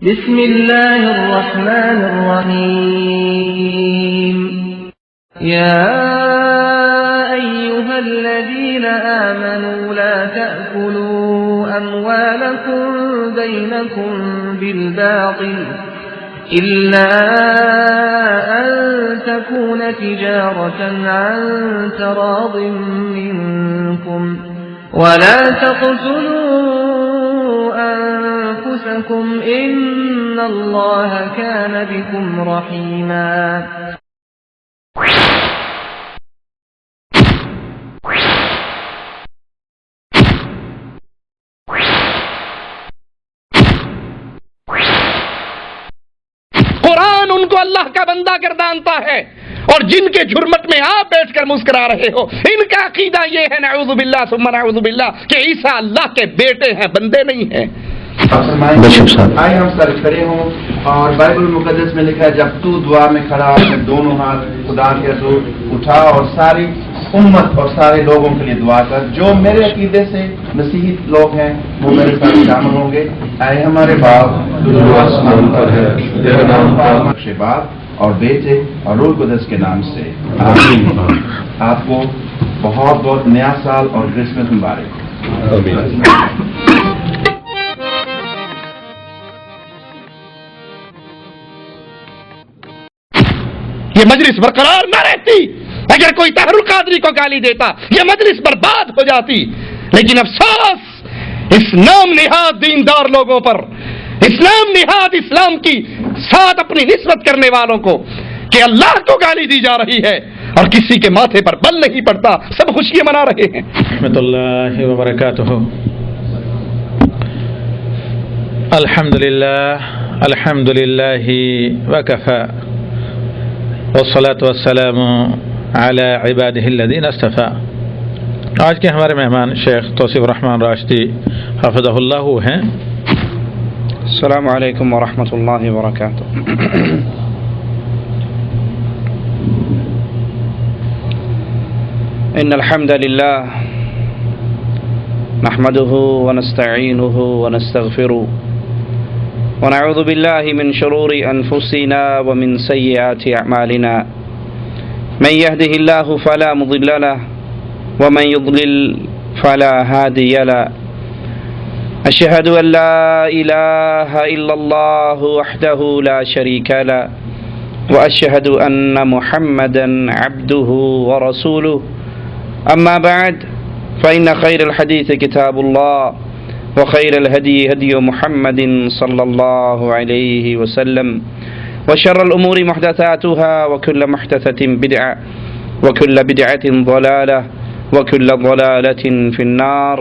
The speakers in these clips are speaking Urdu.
بسم الله الرحمن الرحيم يا أيها الذين آمنوا لا تأكلوا أموالكم بينكم بالباطل إلا أن تكون تجارة عن تراض منكم ولا تقتلوا أنفسكم إن الله كان بكم رحيما قرآن ان کو اللہ کا بندہ گردانتا ہے، اور جن کے جرمت میں آپ بیٹھ کر مسکرا رہے ہو، ان کا عقیدہ یہ ہے نعوذ باللہ ثم نعوذ باللہ کہ عیسیٰ اللہ کے بیٹے ہیں، بندے نہیں ہیں۔ آئے ہم سر کھڑے ہوں، اور بائبل المقدس میں لکھا ہے جب تو دعا میں کھڑا اپنے دونوں ہاتھ خدا کے حضور اٹھا اور ساری امت اور سارے لوگوں کے لیے دعا کر۔ جو میرے عقیدے سے مسیحی لوگ ہیں وہ میرے ساتھ شامل ہوں گے۔ اے ہمارے باپ جو آسمان پر ہے، تیرا نام پاک سے باپ اور بیٹے اور روح القدس کے نام سے آمین۔ آپ کو بہت بہت نیا سال اور کرسمس مبارک۔ یہ مجلس برقرار نہ رہتی اگر کوئی طاہر القادری کو گالی دیتا، یہ مجلس برباد ہو جاتی۔ لیکن افسوس اس نام نہاد دیندار لوگوں پر، اس نام نہاد اسلام کی ساتھ اپنی نسبت کرنے والوں کو کہ اللہ کو گالی دی جا رہی ہے اور کسی کے ماتھے پر بل نہیں پڑتا، سب خوشیاں منا رہے ہیں۔ رحمۃ اللہ وبرکاتہ۔ الحمد للہ وکفى والصلاة والسلام علی عبادہ الذین اصطفى۔ آج کے ہمارے مہمان شیخ توصیف الرحمن راشدی حفظہ اللہ ہیں۔ السلام علیکم ورحمۃ اللہ وبرکاتہ۔ ان الحمد للہ نحمده ونستعینه ونستغفره ونعوذ باللہ من شرور انفسنا ومن سیئات اعمالنا من يهده الله فلا مضل له ومن يضلل فلا هادي له أشهد أن لا إله إلا الله وحده لا شريك له وأشهد أن محمدا عبده ورسوله أما بعد فإن خير الحديث كتاب الله وخير الهدي هدي محمد صلى الله عليه وسلم وشر الأمور محدثاتها وكل محدثة بدعة وكل بدعة ضلالة وكل ضلالة في النار۔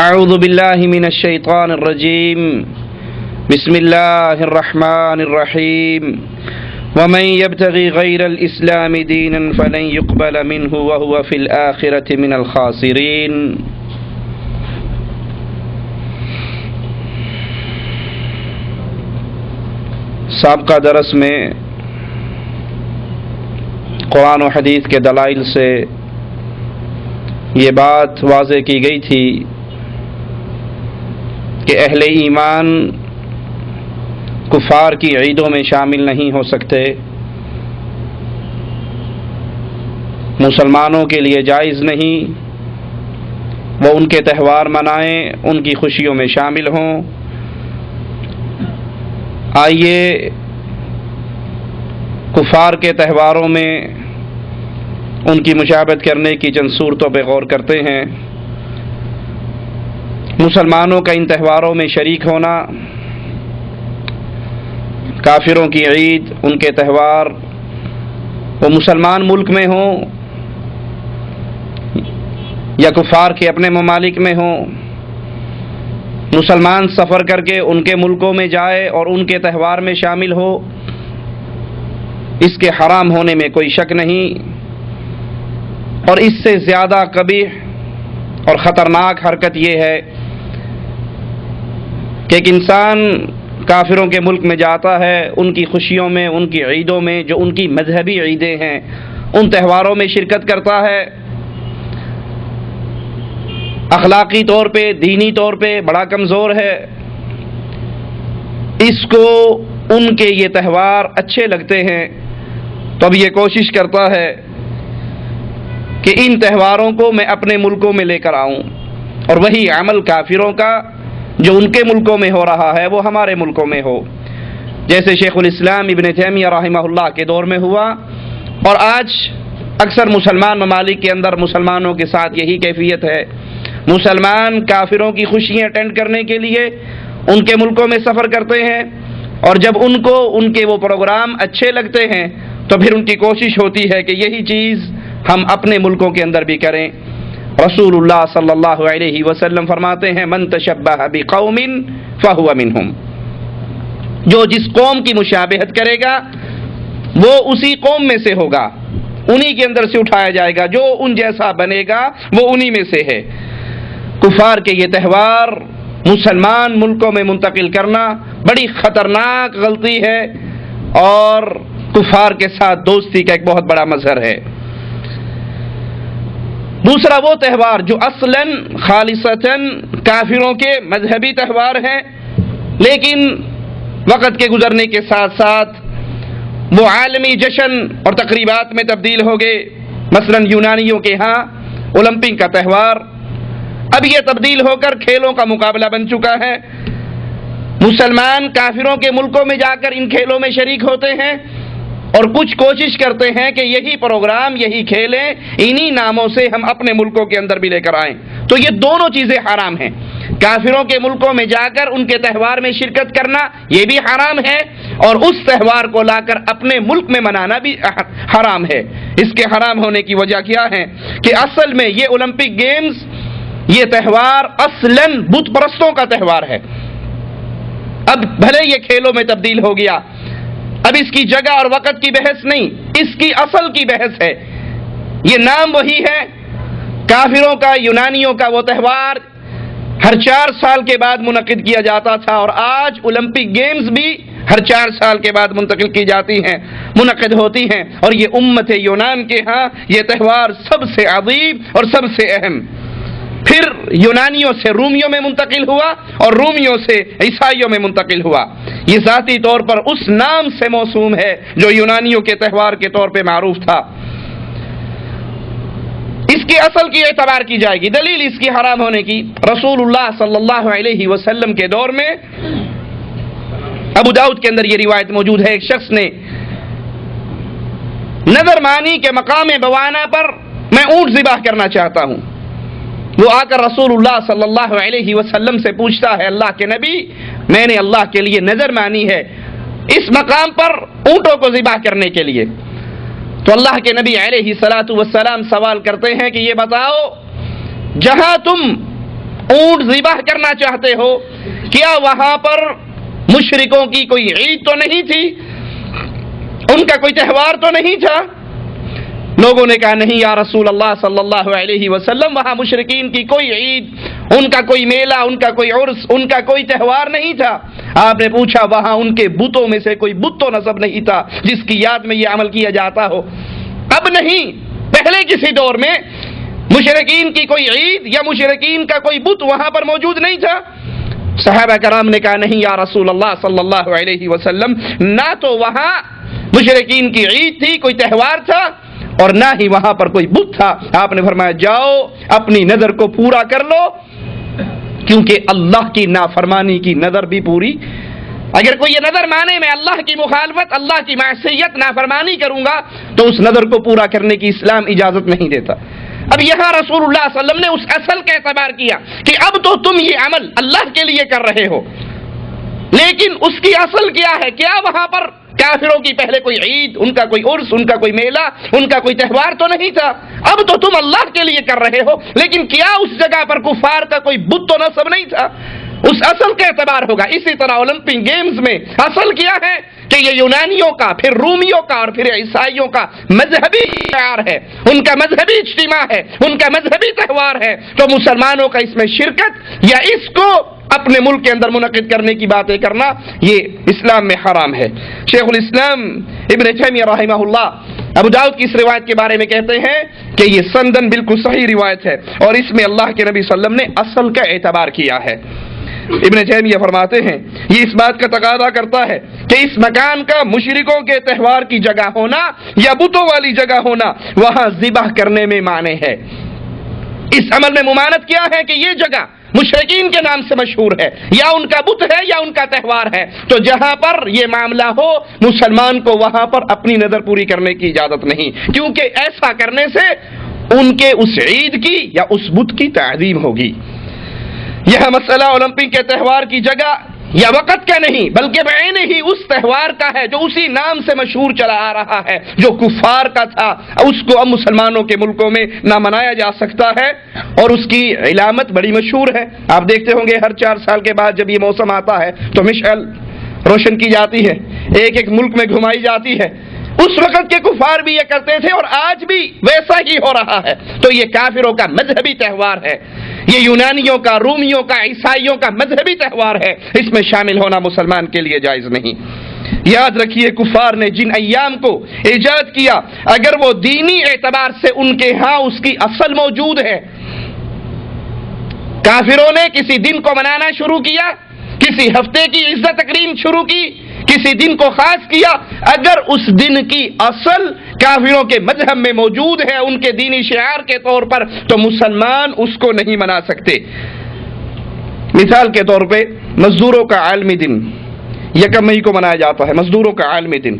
أعوذ بالله من الشيطان الرجيم، بسم الله الرحمن الرحيم، ومن يبتغي غير الإسلام دينا فلن يقبل منه وهو في الآخرة من الخاسرين۔ سابقہ درس میں قرآن و حدیث کے دلائل سے یہ بات واضح کی گئی تھی کہ اہل ایمان کفار کی عیدوں میں شامل نہیں ہو سکتے، مسلمانوں کے لیے جائز نہیں وہ ان کے تہوار منائیں، ان کی خوشیوں میں شامل ہوں۔ آئیے کفار کے تہواروں میں ان کی مشابہت کرنے کی چند صورتوں پہ غور کرتے ہیں۔ مسلمانوں کا ان تہواروں میں شریک ہونا، کافروں کی عید، ان کے تہوار وہ مسلمان ملک میں ہوں یا کفار کے اپنے ممالک میں ہوں، مسلمان سفر کر کے ان کے ملکوں میں جائے اور ان کے تہوار میں شامل ہو، اس کے حرام ہونے میں کوئی شک نہیں۔ اور اس سے زیادہ قبیح اور خطرناک حرکت یہ ہے کہ ایک انسان کافروں کے ملک میں جاتا ہے، ان کی خوشیوں میں، ان کی عیدوں میں، جو ان کی مذہبی عیدیں ہیں، ان تہواروں میں شرکت کرتا ہے، اخلاقی طور پہ، دینی طور پہ بڑا کمزور ہے، اس کو ان کے یہ تہوار اچھے لگتے ہیں تو اب یہ کوشش کرتا ہے کہ ان تہواروں کو میں اپنے ملکوں میں لے کر آؤں، اور وہی عمل کافروں کا جو ان کے ملکوں میں ہو رہا ہے وہ ہمارے ملکوں میں ہو، جیسے شیخ الاسلام ابن تیمیہ رحمہ اللہ کے دور میں ہوا، اور آج اکثر مسلمان ممالک کے اندر مسلمانوں کے ساتھ یہی کیفیت ہے۔ مسلمان کافروں کی خوشیاں اٹینڈ کرنے کے لیے ان کے ملکوں میں سفر کرتے ہیں، اور جب ان کو ان کے وہ پروگرام اچھے لگتے ہیں تو پھر ان کی کوشش ہوتی ہے کہ یہی چیز ہم اپنے ملکوں کے اندر بھی کریں۔ رسول اللہ صلی اللہ علیہ وسلم فرماتے ہیں من تشبہ بقوم فہو منہم، جو جس قوم کی مشابہت کرے گا وہ اسی قوم میں سے ہوگا، انہی کے اندر سے اٹھایا جائے گا، جو ان جیسا بنے گا وہ انہی میں سے ہے۔ کفار کے یہ تہوار مسلمان ملکوں میں منتقل کرنا بڑی خطرناک غلطی ہے، اور کفار کے ساتھ دوستی کا ایک بہت بڑا مظہر ہے۔ دوسرا وہ تہوار جو اصلاً خالصتاً کافروں کے مذہبی تہوار ہیں، لیکن وقت کے گزرنے کے ساتھ ساتھ وہ عالمی جشن اور تقریبات میں تبدیل ہو گئے۔ مثلاً یونانیوں کے ہاں اولمپک کا تہوار اب یہ تبدیل ہو کر کھیلوں کا مقابلہ بن چکا ہے۔ مسلمان کافروں کے ملکوں میں جا کر ان کھیلوں میں شریک ہوتے ہیں، اور کچھ کوشش کرتے ہیں کہ یہی پروگرام، یہی کھیلیں، انہی ناموں سے ہم اپنے ملکوں کے اندر بھی لے کر آئیں۔ تو یہ دونوں چیزیں حرام ہیں۔ کافروں کے ملکوں میں جا کر ان کے تہوار میں شرکت کرنا یہ بھی حرام ہے، اور اس تہوار کو لا کر اپنے ملک میں منانا بھی حرام ہے۔ اس کے حرام ہونے کی وجہ کیا ہے کہ اصل میں یہ اولمپک گیمز، یہ تہوار اصلاً بت پرستوں کا تہوار ہے۔ اب بھلے یہ کھیلوں میں تبدیل ہو گیا، اب اس کی جگہ اور وقت کی بحث نہیں، اس کی اصل کی بحث ہے۔ یہ نام وہی ہے، کافروں کا، یونانیوں کا وہ تہوار ہر 4 سال کے بعد منعقد کیا جاتا تھا، اور آج اولمپک گیمز بھی ہر 4 سال کے بعد منتقل کی جاتی ہیں، منعقد ہوتی ہیں، اور یہ امت یونان کے ہاں یہ تہوار سب سے عظیم اور سب سے اہم۔ پھر یونانیوں سے رومیوں میں منتقل ہوا، اور رومیوں سے عیسائیوں میں منتقل ہوا۔ یہ ذاتی طور پر اس نام سے موسوم ہے جو یونانیوں کے تہوار کے طور پہ معروف تھا۔ اس کی اصل کی اعتبار کی جائے گی، دلیل اس کی حرام ہونے کی، رسول اللہ صلی اللہ علیہ وسلم کے دور میں ابو داؤد کے اندر یہ روایت موجود ہے، ایک شخص نے نظر مانی کے مقام بوانا پر میں اونٹ ذبح کرنا چاہتا ہوں۔ وہ آ کر رسول اللہ صلی اللہ علیہ وسلم سے پوچھتا ہے، اللہ کے نبی، میں نے اللہ کے لیے نظر مانی ہے اس مقام پر اونٹوں کو ذبح کرنے کے لیے۔ تو اللہ کے نبی علیہ الصلاۃ والسلام سوال کرتے ہیں کہ یہ بتاؤ، جہاں تم اونٹ ذبح کرنا چاہتے ہو کیا وہاں پر مشرکوں کی کوئی عید تو نہیں تھی، ان کا کوئی تہوار تو نہیں تھا؟ لوگوں نے کہا نہیں یا رسول اللہ صلی اللہ علیہ وسلم، وہاں مشرکین کی کوئی عید، ان کا کوئی میلہ، ان کا کوئی عرس، ان کا کوئی تہوار نہیں تھا۔ آپ نے پوچھا وہاں ان کے بتوں میں سے کوئی بت تو نصب نہیں تھا جس کی یاد میں یہ عمل کیا جاتا ہو؟ اب نہیں، پہلے کسی دور میں مشرکین کی کوئی عید یا مشرکین کا کوئی بت وہاں پر موجود نہیں تھا؟ صحابہ کرام نے کہا نہیں یا رسول اللہ صلی اللہ علیہ وسلم، نہ تو وہاں مشرکین کی عید تھی، کوئی تہوار تھا، اور نہ ہی وہاں پر کوئی بت تھا۔ آپ نے فرمایا جاؤ اپنی نظر کو پورا کر لو، کیونکہ اللہ کی نافرمانی کی نظر بھی پوری، اگر کوئی یہ نظر مانے میں اللہ کی مخالفت، اللہ کی معصیت، نافرمانی کروں گا تو اس نظر کو پورا کرنے کی اسلام اجازت نہیں دیتا۔ اب یہاں رسول اللہ صلی اللہ علیہ وسلم نے اس اصل کا اعتبار کیا کہ اب تو تم یہ عمل اللہ کے لیے کر رہے ہو، لیکن اس کی اصل کیا ہے؟ کیا وہاں پر کافروں کی پہلے کوئی عید، ان کا کوئی عرس، ان کا کوئی میلہ، ان کا کوئی تہوار تو نہیں تھا؟ اب تو تم اللہ کے لیے کر رہے ہو، لیکن کیا اس جگہ پر کفار کا کوئی بت تو نصب نہیں تھا؟ اس اصل کا اعتبار ہوگا۔ اسی طرح اولمپک گیمز میں اصل کیا ہے کہ یہ یونانیوں کا، پھر رومیوں کا، اور پھر عیسائیوں کا مذہبی شعار ہے، ان کا مذہبی اجتماع ہے، ان کا مذہبی تہوار ہے، تو مسلمانوں کا اس میں شرکت یا اس کو اپنے ملک کے اندر منعقد کرنے کی باتیں کرنا یہ اسلام میں حرام ہے۔ شیخ الاسلام ابن تیمیہ رحمہ اللہ ابو داؤد کی اس روایت کے بارے میں کہتے ہیں کہ یہ سندن بالکل صحیح روایت ہے، اور اس میں اللہ کے نبی صلی اللہ علیہ وسلم نے اصل کا اعتبار کیا ہے۔ ابن تیمیہ فرماتے ہیں یہ اس بات کا تقاضا کرتا ہے کہ اس مکان کا مشرکوں کے تہوار کی جگہ ہونا یا بتوں والی جگہ ہونا وہاں ذبح کرنے میں مانع ہے۔ اس عمل میں ممانعت کیا ہے کہ یہ جگہ مشرکین کے نام سے مشہور ہے، یا ان کا بت ہے یا ان کا تہوار ہے، تو جہاں پر یہ معاملہ ہو مسلمان کو وہاں پر اپنی نظر پوری کرنے کی اجازت نہیں، کیونکہ ایسا کرنے سے ان کے اس عید کی یا اس بت کی تعظیم ہوگی۔ یہ مسئلہ اولمپک کے تہوار کی جگہ یا وقت کا نہیں بلکہ بعین ہی اس تہوار کا ہے جو اسی نام سے مشہور چلا آ رہا ہے، جو کفار کا تھا، اس کو اب مسلمانوں کے ملکوں میں نہ منایا جا سکتا ہے، اور اس کی علامت بڑی مشہور ہے۔ آپ دیکھتے ہوں گے ہر 4 سال کے بعد جب یہ موسم آتا ہے تو مشعل روشن کی جاتی ہے، ایک ایک ملک میں گھمائی جاتی ہے۔ اس وقت کے کفار بھی یہ کرتے تھے اور آج بھی ویسا ہی ہو رہا ہے، تو یہ کافروں کا مذہبی تہوار ہے، یہ یونانیوں کا، رومیوں کا، عیسائیوں کا مذہبی تہوار ہے، اس میں شامل ہونا مسلمان کے لیے جائز نہیں۔ یاد رکھیے کفار نے جن ایام کو ایجاد کیا اگر وہ دینی اعتبار سے ان کے ہاں اس کی اصل موجود ہے، کافروں نے کسی دن کو منانا شروع کیا، کسی ہفتے کی عزت تکریم شروع کی، کسی دن کو خاص کیا، اگر اس دن کی اصل کافروں کے مذہب میں موجود ہے ان کے دینی شعار کے طور پر، تو مسلمان اس کو نہیں منا سکتے۔ مثال کے طور پہ مزدوروں کا عالمی دن 1 مئی کو منایا جاتا ہے، مزدوروں کا عالمی دن۔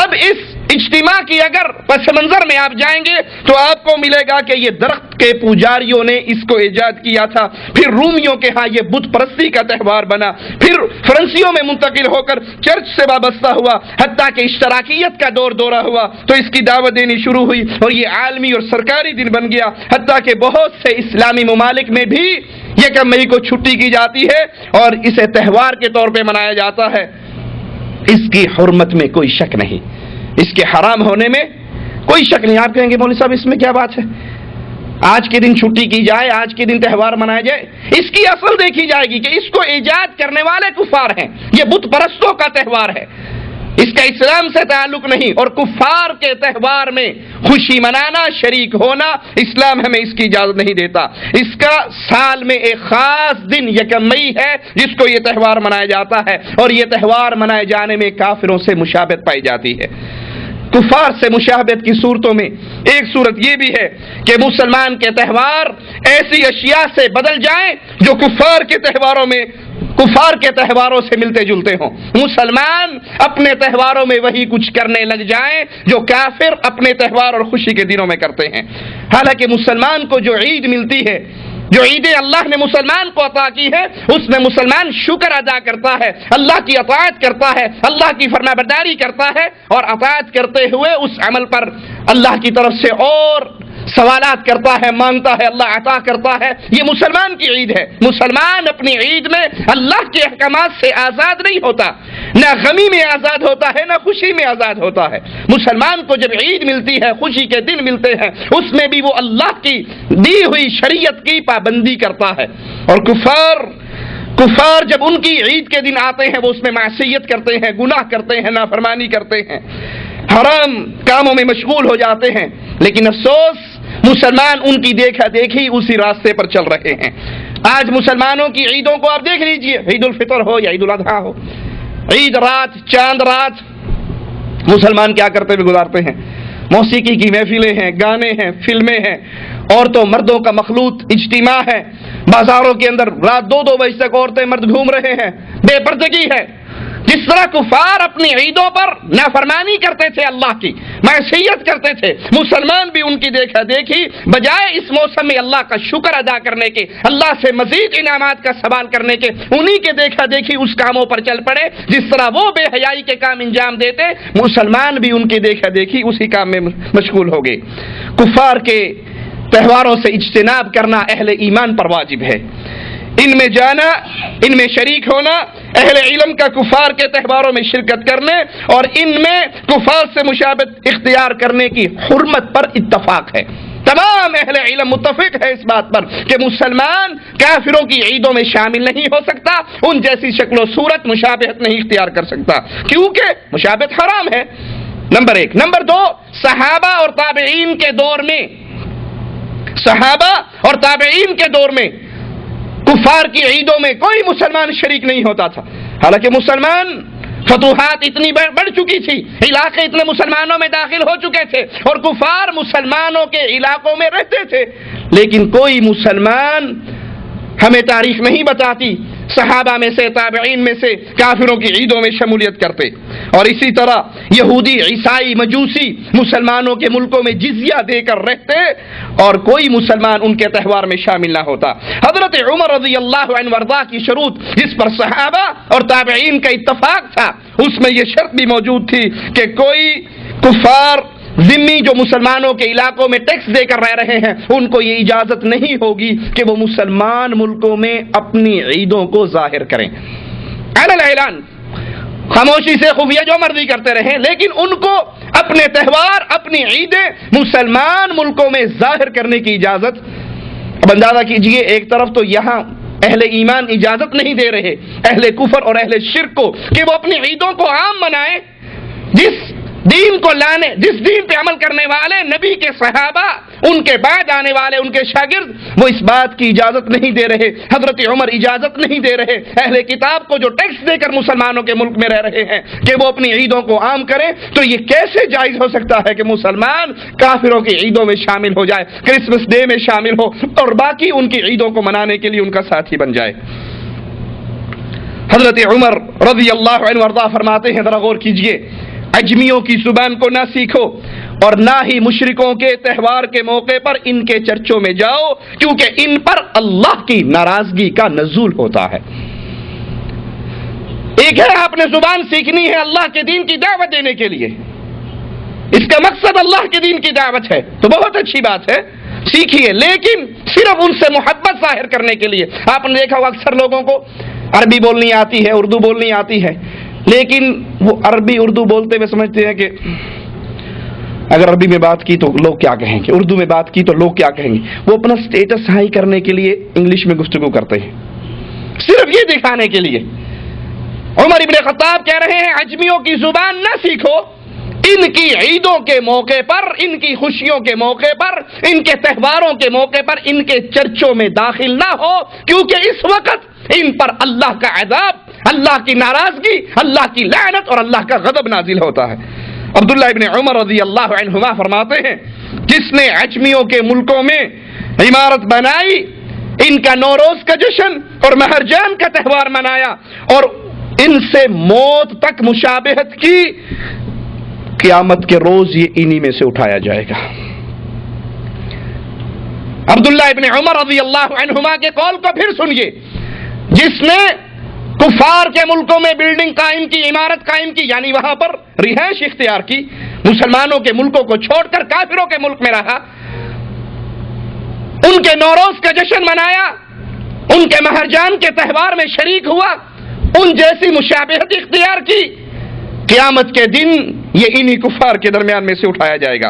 اب اس اجتماع کی اگر پس منظر میں آپ جائیں گے تو آپ کو ملے گا کہ یہ درخت کے پجاریوں نے اس کو ایجاد کیا تھا، پھر رومیوں کے ہاں یہ بت پرستی کا تہوار بنا، پھر فرانسیوں میں منتقل ہو کر چرچ سے وابستہ ہوا، حتیٰ کہ اشتراکیت کا دور دورہ ہوا تو اس کی دعوت دینی شروع ہوئی اور یہ عالمی اور سرکاری دن بن گیا، حتیٰ کہ بہت سے اسلامی ممالک میں بھی 1 مئی کو چھٹی کی جاتی ہے اور اسے تہوار کے طور پہ منایا جاتا ہے۔ اس کی حرمت میں کوئی شک نہیں، اس کے حرام ہونے میں کوئی شک نہیں۔ آپ کہیں گے مولوی صاحب اس میں کیا بات ہے، آج کے دن چھٹی کی جائے، آج کے دن تہوار منایا جائے، اس کی اصل دیکھی جائے گی کہ اس کو ایجاد کرنے والے کفار ہیں، یہ بت پرستوں کا تہوار ہے، اس کا اسلام سے تعلق نہیں، اور کفار کے تہوار میں خوشی منانا، شریک ہونا اسلام ہمیں اس کی اجازت نہیں دیتا۔ اس کا سال میں ایک خاص دن 1 مئی ہے جس کو یہ تہوار منایا جاتا ہے، اور یہ تہوار منائے جانے میں کافروں سے مشابہت پائی جاتی ہے۔ کفار سے مشابہت کی صورتوں میں ایک صورت یہ بھی ہے کہ مسلمان کے تہوار ایسی اشیاء سے بدل جائیں جو کفار کے تہواروں سے ملتے جلتے ہوں، مسلمان اپنے تہواروں میں وہی کچھ کرنے لگ جائیں جو کافر اپنے تہوار اور خوشی کے دنوں میں کرتے ہیں۔ حالانکہ مسلمان کو جو عید ملتی ہے، جو عیدیں اللہ نے مسلمان کو عطا کی ہے، اس میں مسلمان شکر ادا کرتا ہے، اللہ کی اطاعت کرتا ہے، اللہ کی فرمانبرداری کرتا ہے، اور اطاعت کرتے ہوئے اس عمل پر اللہ کی طرف سے اور سوالات کرتا ہے، مانگتا ہے، اللہ عطا کرتا ہے۔ یہ مسلمان کی عید ہے۔ مسلمان اپنی عید میں اللہ کے احکامات سے آزاد نہیں ہوتا، نہ غمی میں آزاد ہوتا ہے نہ خوشی میں آزاد ہوتا ہے۔ مسلمان کو جب عید ملتی ہے، خوشی کے دن ملتے ہیں، اس میں بھی وہ اللہ کی دی ہوئی شریعت کی پابندی کرتا ہے، اور کفار جب ان کی عید کے دن آتے ہیں وہ اس میں معصیت کرتے ہیں، گناہ کرتے ہیں، نافرمانی کرتے ہیں، حرام کاموں میں مشغول ہو جاتے ہیں، لیکن افسوس مسلمان ان کی دیکھا دیکھی اسی راستے پر چل رہے ہیں۔ آج مسلمانوں کی عیدوں کو آپ دیکھ لیجئے، عید الفطر ہو یا عید الاضحیٰ ہو، عید رات، چاند رات مسلمان کیا کرتے ہوئے گزارتے ہیں؟ موسیقی کی محفلیں ہیں، گانے ہیں، فلمیں ہیں، عورتوں مردوں کا مخلوط اجتماع ہے، بازاروں کے اندر رات 2 بجے تک عورتیں مرد گھوم رہے ہیں، بے پردگی ہے۔ جس طرح کفار اپنی عیدوں پر نافرمانی کرتے تھے، اللہ کی معصیت کرتے تھے، مسلمان بھی ان کی دیکھا دیکھی بجائے اس موسم میں اللہ کا شکر ادا کرنے کے، اللہ سے مزید انعامات کا سوال کرنے کے، انہی کے دیکھا دیکھی اس کاموں پر چل پڑے۔ جس طرح وہ بے حیائی کے کام انجام دیتے، مسلمان بھی ان کی دیکھا دیکھی اسی کام میں مشغول ہو گئے۔ کفار کے تہواروں سے اجتناب کرنا اہل ایمان پر واجب ہے، ان میں جانا، ان میں شریک ہونا، اہل علم کا کفار کے تہواروں میں شرکت کرنے اور ان میں کفار سے مشابہت اختیار کرنے کی حرمت پر اتفاق ہے۔ تمام اہل علم متفق ہے اس بات پر کہ مسلمان کافروں کی عیدوں میں شامل نہیں ہو سکتا، ان جیسی شکل و صورت مشابہت نہیں اختیار کر سکتا، کیونکہ مشابہت حرام ہے، نمبر 1۔ نمبر 2، صحابہ اور تابعین کے دور میں کفار کی عیدوں میں کوئی مسلمان شریک نہیں ہوتا تھا، حالانکہ مسلمان فتوحات اتنی بڑھ چکی تھی، علاقے اتنے مسلمانوں میں داخل ہو چکے تھے اور کفار مسلمانوں کے علاقوں میں رہتے تھے، لیکن کوئی مسلمان ہمیں تاریخ نہیں بتاتی صحابہ میں سے، تابعین میں سے کافروں کی عیدوں میں شمولیت کرتے. اور اسی طرح یہودی، عیسائی، مجوسی مسلمانوں کے ملکوں میں جزیہ دے کر رہتے اور کوئی مسلمان ان کے تہوار میں شامل نہ ہوتا. حضرت عمر رضی اللہ عنہ وارضاہ کی شروط جس پر صحابہ اور تابعین کا اتفاق تھا، اس میں یہ شرط بھی موجود تھی کہ کوئی کفار ذمی جو مسلمانوں کے علاقوں میں ٹیکس دے کر رہ رہے ہیں ان کو یہ اجازت نہیں ہوگی کہ وہ مسلمان ملکوں میں اپنی عیدوں کو ظاہر کریں. علی الاعلان خاموشی سے خفیہ جو مرضی کرتے رہیں، لیکن ان کو اپنے تہوار، اپنی عیدیں مسلمان ملکوں میں ظاہر کرنے کی اجازت. اب اندازہ کیجئے، ایک طرف تو یہاں اہل ایمان اجازت نہیں دے رہے اہل کفر اور اہل شرک کو کہ وہ اپنی عیدوں کو عام منائیں، جس دین کو لانے، جس دین پہ عمل کرنے والے نبی کے صحابہ، ان کے بعد آنے والے ان کے شاگرد، وہ اس بات کی اجازت نہیں دے رہے. حضرت عمر اجازت نہیں دے رہے اہل کتاب کو جو ٹیکس دے کر مسلمانوں کے ملک میں رہ رہے ہیں کہ وہ اپنی عیدوں کو عام کریں. تو یہ کیسے جائز ہو سکتا ہے کہ مسلمان کافروں کی عیدوں میں شامل ہو جائے، کرسمس ڈے میں شامل ہو اور باقی ان کی عیدوں کو منانے کے لیے ان کا ساتھی بن جائے. حضرت عمر رضی اللہ عنہ وارضاہ فرماتے ہیں، ذرا غور کیجئے، اجمیوں کی زبان کو نہ سیکھو اور نہ ہی مشرکوں کے تہوار کے موقع پر ان کے چرچوں میں جاؤ، کیونکہ ان پر اللہ کی ناراضگی کا نزول ہوتا ہے. ایک ہے آپ نے زبان سیکھنی ہے اللہ کے دین کی دعوت دینے کے لیے، اس کا مقصد اللہ کے دین کی دعوت ہے تو بہت اچھی بات ہے، سیکھیے، لیکن صرف ان سے محبت ظاہر کرنے کے لیے. آپ نے دیکھا ہوگا اکثر لوگوں کو عربی بولنی آتی ہے، اردو بولنی آتی ہے، لیکن وہ عربی اردو بولتے ہوئے سمجھتے ہیں کہ اگر عربی میں بات کی تو لوگ کیا کہیں گے، اردو میں بات کی تو لوگ کیا کہیں گے. وہ اپنا سٹیٹس ہائی کرنے کے لیے انگلش میں گفتگو کرتے ہیں، صرف یہ دکھانے کے لیے. عمر ابن خطاب کہہ رہے ہیں اجمیوں کی زبان نہ سیکھو، ان کی عیدوں کے موقع پر، ان کی خوشیوں کے موقع پر، ان کے تہواروں کے موقع پر ان کے چرچوں میں داخل نہ ہو، کیونکہ اس وقت ان پر اللہ کا عذاب، اللہ کی ناراضگی، اللہ کی لعنت اور اللہ کا غضب نازل ہوتا ہے. عبداللہ ابن عمر رضی اللہ عنہما فرماتے ہیں، جس نے عجمیوں کے ملکوں میں عمارت بنائی، ان کا نوروز کا جشن اور مہرجان کا تہوار منایا اور ان سے موت تک مشابہت کی، قیامت کے روز یہ انہی میں سے اٹھایا جائے گا. عبداللہ ابن عمر رضی اللہ عنہما کے قول کو پھر سنیے، جس نے کفار کے ملکوں میں بلڈنگ قائم کی، عمارت قائم کی، یعنی وہاں پر رہائش اختیار کی، مسلمانوں کے ملکوں کو چھوڑ کر کافروں کے ملک میں رہا، ان کے نوروز کا جشن منایا، ان کے مہرجان کے تہوار میں شریک ہوا، ان جیسی مشابہت اختیار کی، قیامت کے دن یہ انہی کفار کے درمیان میں سے اٹھایا جائے گا.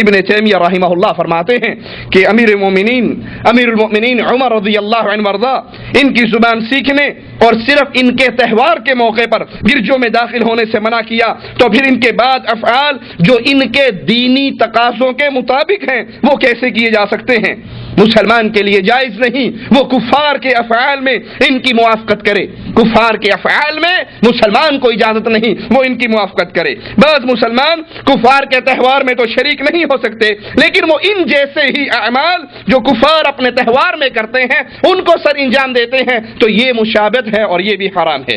ابن تیمیہ رحمہ اللہ فرماتے ہیں کہ امیر المؤمنین عمر رضی اللہ عنہ وارضا ان کی زبان سیکھنے اور صرف ان کے تہوار کے موقع پر گرجوں میں داخل ہونے سے منع کیا، تو پھر ان کے بعد افعال جو ان کے دینی تقاضوں کے مطابق ہیں وہ کیسے کیے جا سکتے ہیں؟ مسلمان کے لیے جائز نہیں وہ کفار کے افعال میں ان کی موافقت کرے، کفار کے افعال میں مسلمان کو اجازت نہیں وہ ان کی موافقت کرے. بعض مسلمان کفار کے تہوار میں تو شریک نہیں ہو سکتے، لیکن وہ ان جیسے ہی اعمال جو کفار اپنے تہوار میں کرتے ہیں ان کو سر انجام دیتے ہیں، تو یہ مشابہت ہے اور یہ بھی حرام ہے.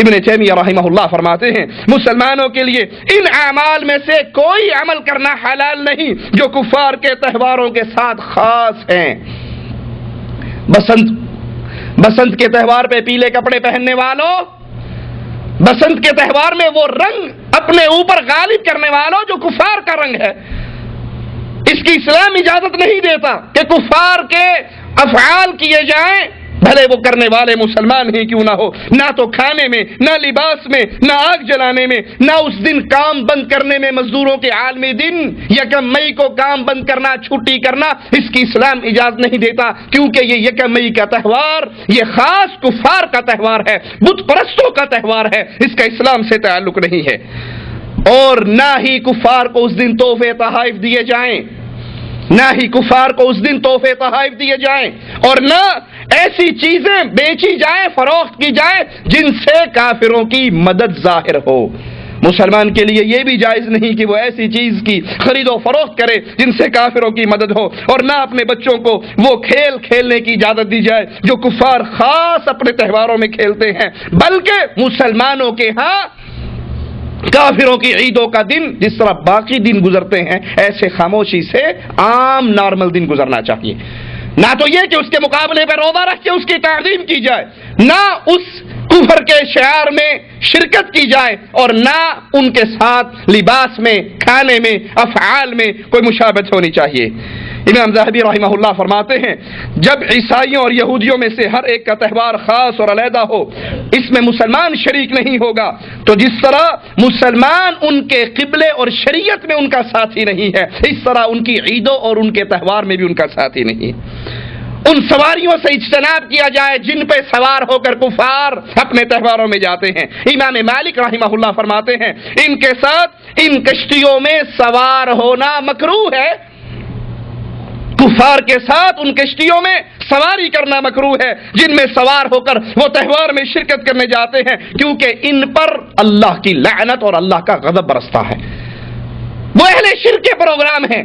ابن تیمیہ رحمہ اللہ فرماتے ہیں مسلمانوں کے لیے ان اعمال میں سے کوئی عمل کرنا حلال نہیں جو کفار کے تہواروں کے ساتھ خاص ہیں. بسنت کے تہوار پہ پیلے کپڑے پہننے والوں، بسنت کے تہوار میں وہ رنگ اپنے اوپر غالب کرنے والوں جو کفار کا رنگ ہے، اس کی اسلام اجازت نہیں دیتا کہ کفار کے افعال کیے جائیں، بھلے وہ کرنے والے مسلمان ہی کیوں نہ ہو. نہ تو کھانے میں، نہ لباس میں، نہ آگ جلانے میں، نہ اس دن کام بند کرنے میں، مزدوروں کے عالمی دن یکم مئی کو کام بند کرنا، چھٹی کرنا، اس کی اسلام اجازت نہیں دیتا، کیونکہ یہ یکم مئی کا تہوار یہ خاص کفار کا تہوار ہے، بت پرستوں کا تہوار ہے، اس کا اسلام سے تعلق نہیں ہے. اور نہ ہی کفار کو اس دن تحفے تحائف دیے جائیں، نہ ہی کفار کو اس دن تحفے تحائف دیے جائیں، اور نہ ایسی چیزیں بیچی جائیں، فروخت کی جائیں جن سے کافروں کی مدد ظاہر ہو۔ مسلمان کے لیے یہ بھی جائز نہیں کہ وہ ایسی چیز کی خرید و فروخت کرے جن سے کافروں کی مدد ہو، اور نہ اپنے بچوں کو وہ کھیل کھیلنے کی اجازت دی جائے جو کفار خاص اپنے تہواروں میں کھیلتے ہیں، بلکہ مسلمانوں کے ہاں کافروں کی عیدوں کا دن جس طرح باقی دن گزرتے ہیں ایسے خاموشی سے عام نارمل دن گزرنا چاہیے۔ نہ تو یہ کہ اس کے مقابلے پہ روزہ رکھ کے اس کی تعظیم کی جائے، نہ اس کفر کے شعار میں شرکت کی جائے، اور نہ ان کے ساتھ لباس میں، کھانے میں، افعال میں کوئی مشابہت ہونی چاہیے۔ امام ذہبی رحمہ اللہ فرماتے ہیں جب عیسائیوں اور یہودیوں میں سے ہر ایک کا تہوار خاص اور علیحدہ ہو، اس میں مسلمان شریک نہیں ہوگا، تو جس طرح مسلمان ان کے قبلے اور شریعت میں ان کا ساتھی نہیں ہے، اس طرح ان کی عیدوں اور ان کے تہوار میں بھی ان کا ساتھی نہیں ہے۔ ان سواریوں سے اجتناب کیا جائے جن پہ سوار ہو کر کفار اپنے تہواروں میں جاتے ہیں۔ امام مالک رحمہ اللہ فرماتے ہیں ان کے ساتھ ان کشتیوں میں سوار ہونا مکروہ ہے، کفار کے ساتھ ان کشتیوں میں سواری کرنا مکروہ ہے جن میں سوار ہو کر وہ تہوار میں شرکت کرنے جاتے ہیں، کیونکہ ان پر اللہ کی لعنت اور اللہ کا غضب برستا ہے۔ وہ اہل شرک کے پروگرام ہیں،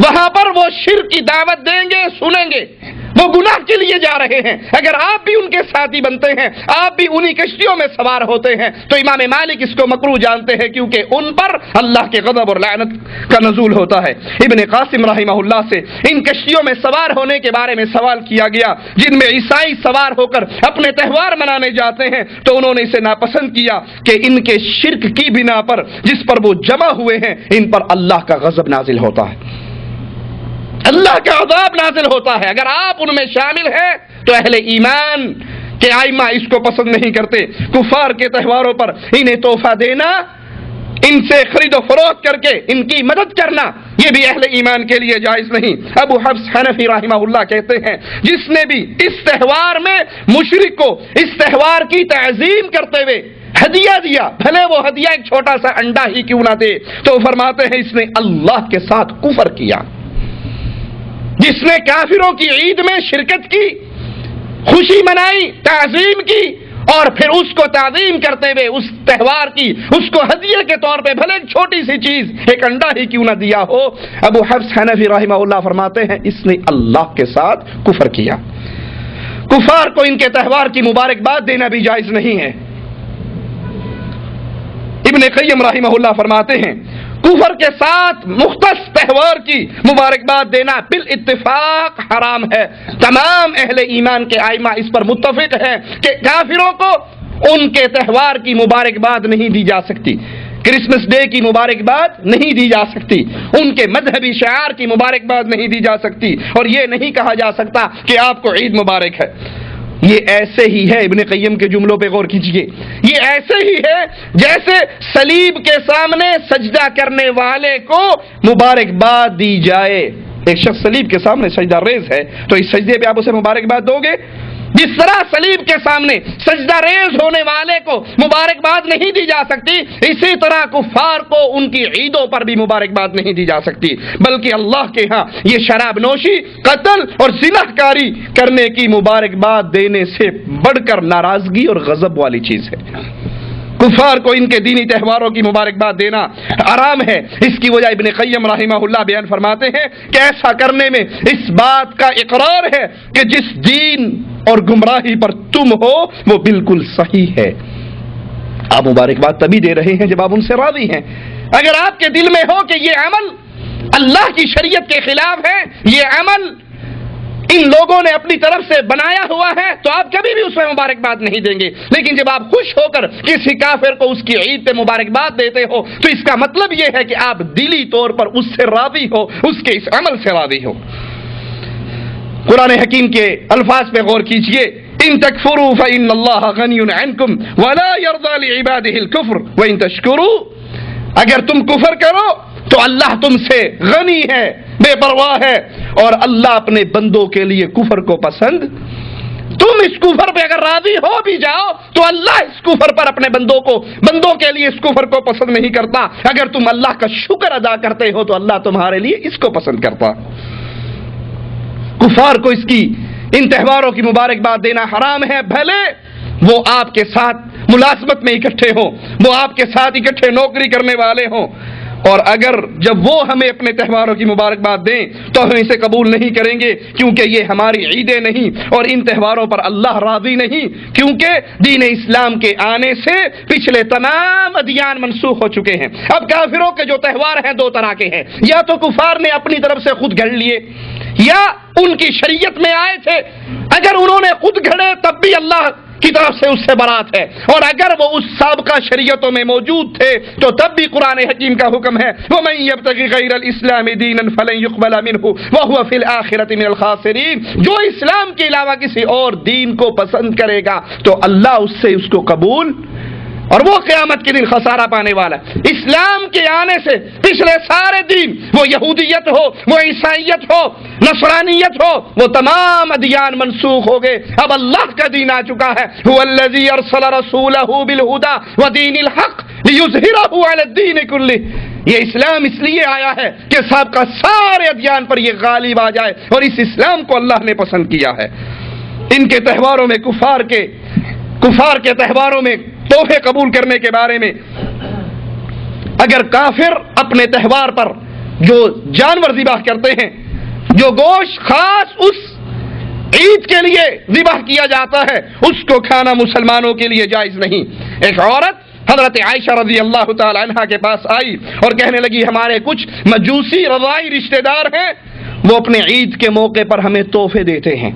وہاں پر وہ شرک کی دعوت دیں گے، سنیں گے، وہ گناہ کے لیے جا رہے ہیں۔ اگر آپ بھی ان کے ساتھی بنتے ہیں، آپ بھی انہی کشتیوں میں سوار ہوتے ہیں، تو امام مالک اس کو مکروہ جانتے ہیں، کیونکہ ان پر اللہ کے غضب اور لعنت کا نزول ہوتا ہے۔ ابن قاسم رحمہ اللہ سے ان کشتیوں میں سوار ہونے کے بارے میں سوال کیا گیا جن میں عیسائی سوار ہو کر اپنے تہوار منانے جاتے ہیں، تو انہوں نے اسے ناپسند کیا کہ ان کے شرک کی بنا پر جس پر وہ جمع ہوئے ہیں ان پر اللہ کا غضب نازل ہوتا ہے، اللہ کا عذاب نازل ہوتا ہے۔ اگر آپ ان میں شامل ہیں تو اہل ایمان کے ائمہ اس کو پسند نہیں کرتے۔ کفار کے تہواروں پر انہیں تحفہ دینا، ان سے خرید و فروخت کر کے ان کی مدد کرنا، یہ بھی اہل ایمان کے لیے جائز نہیں۔ ابو حفص حنفی رحمہ اللہ کہتے ہیں جس نے بھی اس تہوار میں مشرک کو اس تہوار کی تعظیم کرتے ہوئے ہدیہ دیا، بھلے وہ ہدیہ ایک چھوٹا سا انڈا ہی کیوں نہ دے، تو فرماتے ہیں اس نے اللہ کے ساتھ کفر کیا۔ جس نے کافروں کی عید میں شرکت کی، خوشی منائی، تعظیم کی، اور پھر اس کو تعظیم کرتے ہوئے اس تہوار کی اس کو ہدیے کے طور پہ بھلے ایک چھوٹی سی چیز ایک انڈا ہی کیوں نہ دیا ہو، ابو حفص حنفی رحمہ اللہ فرماتے ہیں اس نے اللہ کے ساتھ کفر کیا۔ کفار کو ان کے تہوار کی مبارکباد دینا بھی جائز نہیں ہے۔ ابن قیم رحمہ اللہ فرماتے ہیں کفر کے ساتھ مختص تہوار کی مبارکباد دینا بالاتفاق حرام ہے۔ تمام اہل ایمان کے ائمہ اس پر متفق ہیں کہ کافروں کو ان کے تہوار کی مبارکباد نہیں دی جا سکتی، کرسمس ڈے کی مبارکباد نہیں دی جا سکتی، ان کے مذہبی شعار کی مبارکباد نہیں دی جا سکتی، اور یہ نہیں کہا جا سکتا کہ آپ کو عید مبارک ہے۔ یہ ایسے ہی ہے، ابن قیم کے جملوں پہ غور کیجئے، یہ ایسے ہی ہے جیسے صلیب کے سامنے سجدہ کرنے والے کو مبارکباد دی جائے۔ ایک شخص صلیب کے سامنے سجدہ ریز ہے تو اس سجدے پہ آپ اسے مبارکباد دو گے؟ جس طرح صلیب کے سامنے سجدہ ریز ہونے والے کو مبارکباد نہیں دی جا سکتی، اسی طرح کفار کو ان کی عیدوں پر بھی مبارکباد نہیں دی جا سکتی، بلکہ اللہ کے ہاں یہ شراب نوشی، قتل اور زنا کاری کرنے کی مبارکباد دینے سے بڑھ کر ناراضگی اور غضب والی چیز ہے۔ کفار کو ان کے دینی تہواروں کی مبارکباد دینا حرام ہے۔ اس کی وجہ ابن قیم رحمہ اللہ بیان فرماتے ہیں کہ ایسا کرنے میں اس بات کا اقرار ہے کہ جس دین اور گمراہی پر تم ہو وہ بالکل صحیح ہے۔ آپ مبارکباد تبھی دے رہے ہیں جب آپ ان سے راضی ہیں۔ اگر آپ کے دل میں ہو کہ یہ عمل اللہ کی شریعت کے خلاف ہے، یہ عمل ان لوگوں نے اپنی طرف سے بنایا ہوا ہے، تو آپ کبھی بھی اس میں مبارکباد نہیں دیں گے۔ لیکن جب آپ خوش ہو کر کسی کافر کو اس کی عید پہ مبارکباد دیتے ہو تو اس کا مطلب یہ ہے کہ آپ دلی طور پر اس سے راضی ہو، اس کے اس عمل سے راضی ہو۔ قرآن حکیم کے الفاظ پہ غور کیجئے، ان تکفروا فإن اللہ غنی عنکم ولا یرضی لعبادہ الکفر وان تشکروا، اگر تم کفر کرو تو اللہ تم سے غنی ہے، بے پرواہ ہے، اور اللہ اپنے بندوں کے لیے کفر کو پسند۔ تم اس کفر پہ اگر راضی ہو بھی جاؤ تو اللہ اس کفر پر اپنے بندوں کے لیے اس کفر کو پسند نہیں کرتا۔ اگر تم اللہ کا شکر ادا کرتے ہو تو اللہ تمہارے لیے اس کو پسند کرتا۔ کفار کو اس کی ان تہواروں کی مبارکباد دینا حرام ہے، بھلے وہ آپ کے ساتھ ملازمت میں اکٹھے ہوں، وہ آپ کے ساتھ اکٹھے نوکری کرنے والے ہوں، اور اگر جب وہ ہمیں اپنے تہواروں کی مبارکباد دیں تو ہم اسے قبول نہیں کریں گے، کیونکہ یہ ہماری عیدیں نہیں اور ان تہواروں پر اللہ راضی نہیں، کیونکہ دین اسلام کے آنے سے پچھلے تمام ادیان منسوخ ہو چکے ہیں۔ اب کافروں کے جو تہوار ہیں دو طرح کے ہیں، یا تو کفار نے اپنی طرف سے خود گھڑ لیے یا ان کی شریعت میں آئے تھے، اگر انہوں نے خود گھڑے تب بھی اللہ کی طرف سے اس سے برات ہے، اور اگر وہ اس سابقہ شریعتوں میں موجود تھے تو تب بھی قرآن حکیم کا حکم ہے وَمَن يَبْتَغِ غَيْرَ الْإِسْلَامِ دِينًا فَلَن يُقْبَلَ مِنْهُ وَهُوَ فِي الْآخِرَةِ مِنَ الْخَاسِرِينَ، جو اسلام کے علاوہ کسی اور دین کو پسند کرے گا تو اللہ اس سے اس کو قبول، اور وہ قیامت کے دن خسارہ پانے والا۔ اسلام کے آنے سے پچھلے سارے دین، وہ یہودیت ہو، وہ عیسائیت ہو، نصرانیت ہو، وہ تمام ادیان منسوخ ہو گئے، اب اللہ کا دین آ چکا ہے۔ هو الذی ارسل رسولہ بالہدی ودین الحق لیظہرہ علی الدین کلہ، یہ اسلام اس لیے آیا ہے کہ سابقہ سارے ادیان پر یہ غالب آ جائے، اور اس اسلام کو اللہ نے پسند کیا ہے۔ ان کے تہواروں میں کفار کے تہواروں میں تحفے قبول کرنے کے بارے میں، اگر کافر اپنے تہوار پر جو جانور ذبح کرتے ہیں، جو گوشت خاص اس عید کے لیے ذبح کیا جاتا ہے، اس کو کھانا مسلمانوں کے لیے جائز نہیں۔ ایک عورت حضرت عائشہ رضی اللہ تعالی عنہا کے پاس آئی اور کہنے لگی ہمارے کچھ مجوسی رضائی رشتہ دار ہیں، وہ اپنے عید کے موقع پر ہمیں تحفے دیتے ہیں،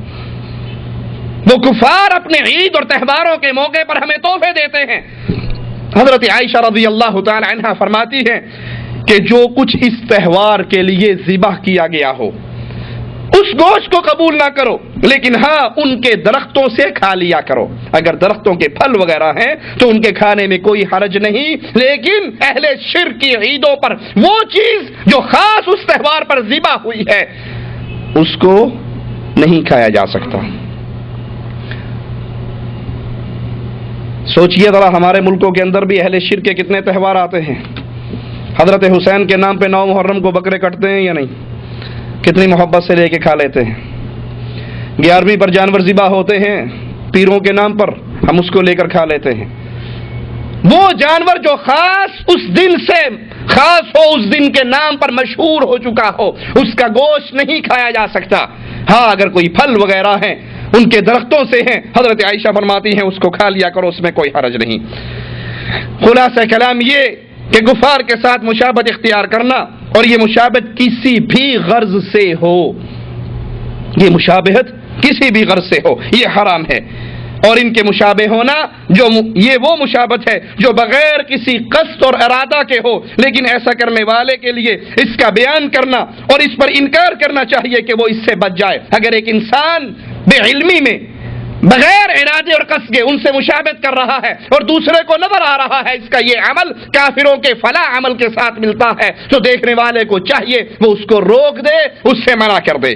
وہ کفار اپنے عید اور تہواروں کے موقع پر ہمیں تحفے دیتے ہیں۔ حضرت عائشہ رضی اللہ تعالی عنہا فرماتی ہیں کہ جو کچھ اس تہوار کے لیے ذبح کیا گیا ہو اس گوشت کو قبول نہ کرو، لیکن ہاں ان کے درختوں سے کھا لیا کرو، اگر درختوں کے پھل وغیرہ ہیں تو ان کے کھانے میں کوئی حرج نہیں، لیکن اہل شرک کی عیدوں پر وہ چیز جو خاص اس تہوار پر ذبح ہوئی ہے اس کو نہیں کھایا جا سکتا۔ سوچئے ذرا ہمارے ملکوں کے اندر بھی اہل شرک کے کتنے تہوار آتے ہیں۔ حضرت حسین کے نام پہ 9 محرم کو بکرے کٹتے ہیں یا نہیں؟ کتنی محبت سے لے کے کھا لیتے ہیں۔ 11ویں پر جانور ذبح ہوتے ہیں پیروں کے نام پر، ہم اس کو لے کر کھا لیتے ہیں۔ وہ جانور جو خاص اس دن سے خاص ہو، اس دن کے نام پر مشہور ہو چکا ہو، اس کا گوشت نہیں کھایا جا سکتا۔ ہاں اگر کوئی پھل وغیرہ ہیں ان کے درختوں سے ہیں، حضرت عائشہ فرماتی ہیں اس کو کھا لیا کرو، اس میں کوئی حرج نہیں۔ خلاصہ کلام یہ کہ کفار کے ساتھ مشابہت اختیار کرنا، اور یہ مشابہت کسی بھی غرض سے ہو، یہ مشابہت کسی بھی غرض سے ہو یہ حرام ہے، اور ان کے مشابہ ہونا یہ وہ مشابہت ہے جو بغیر کسی قصد اور ارادہ کے ہو، لیکن ایسا کرنے والے کے لیے اس کا بیان کرنا اور اس پر انکار کرنا چاہیے کہ وہ اس سے بچ جائے۔ اگر ایک انسان بے علمی میں بغیر ارادے اور قصد کے ان سے مشابہت کر رہا ہے اور دوسرے کو نظر آ رہا ہے اس کا یہ عمل کافروں کے فلاں عمل کے ساتھ ملتا ہے، تو دیکھنے والے کو چاہیے وہ اس کو روک دے، اس سے منع کر دے۔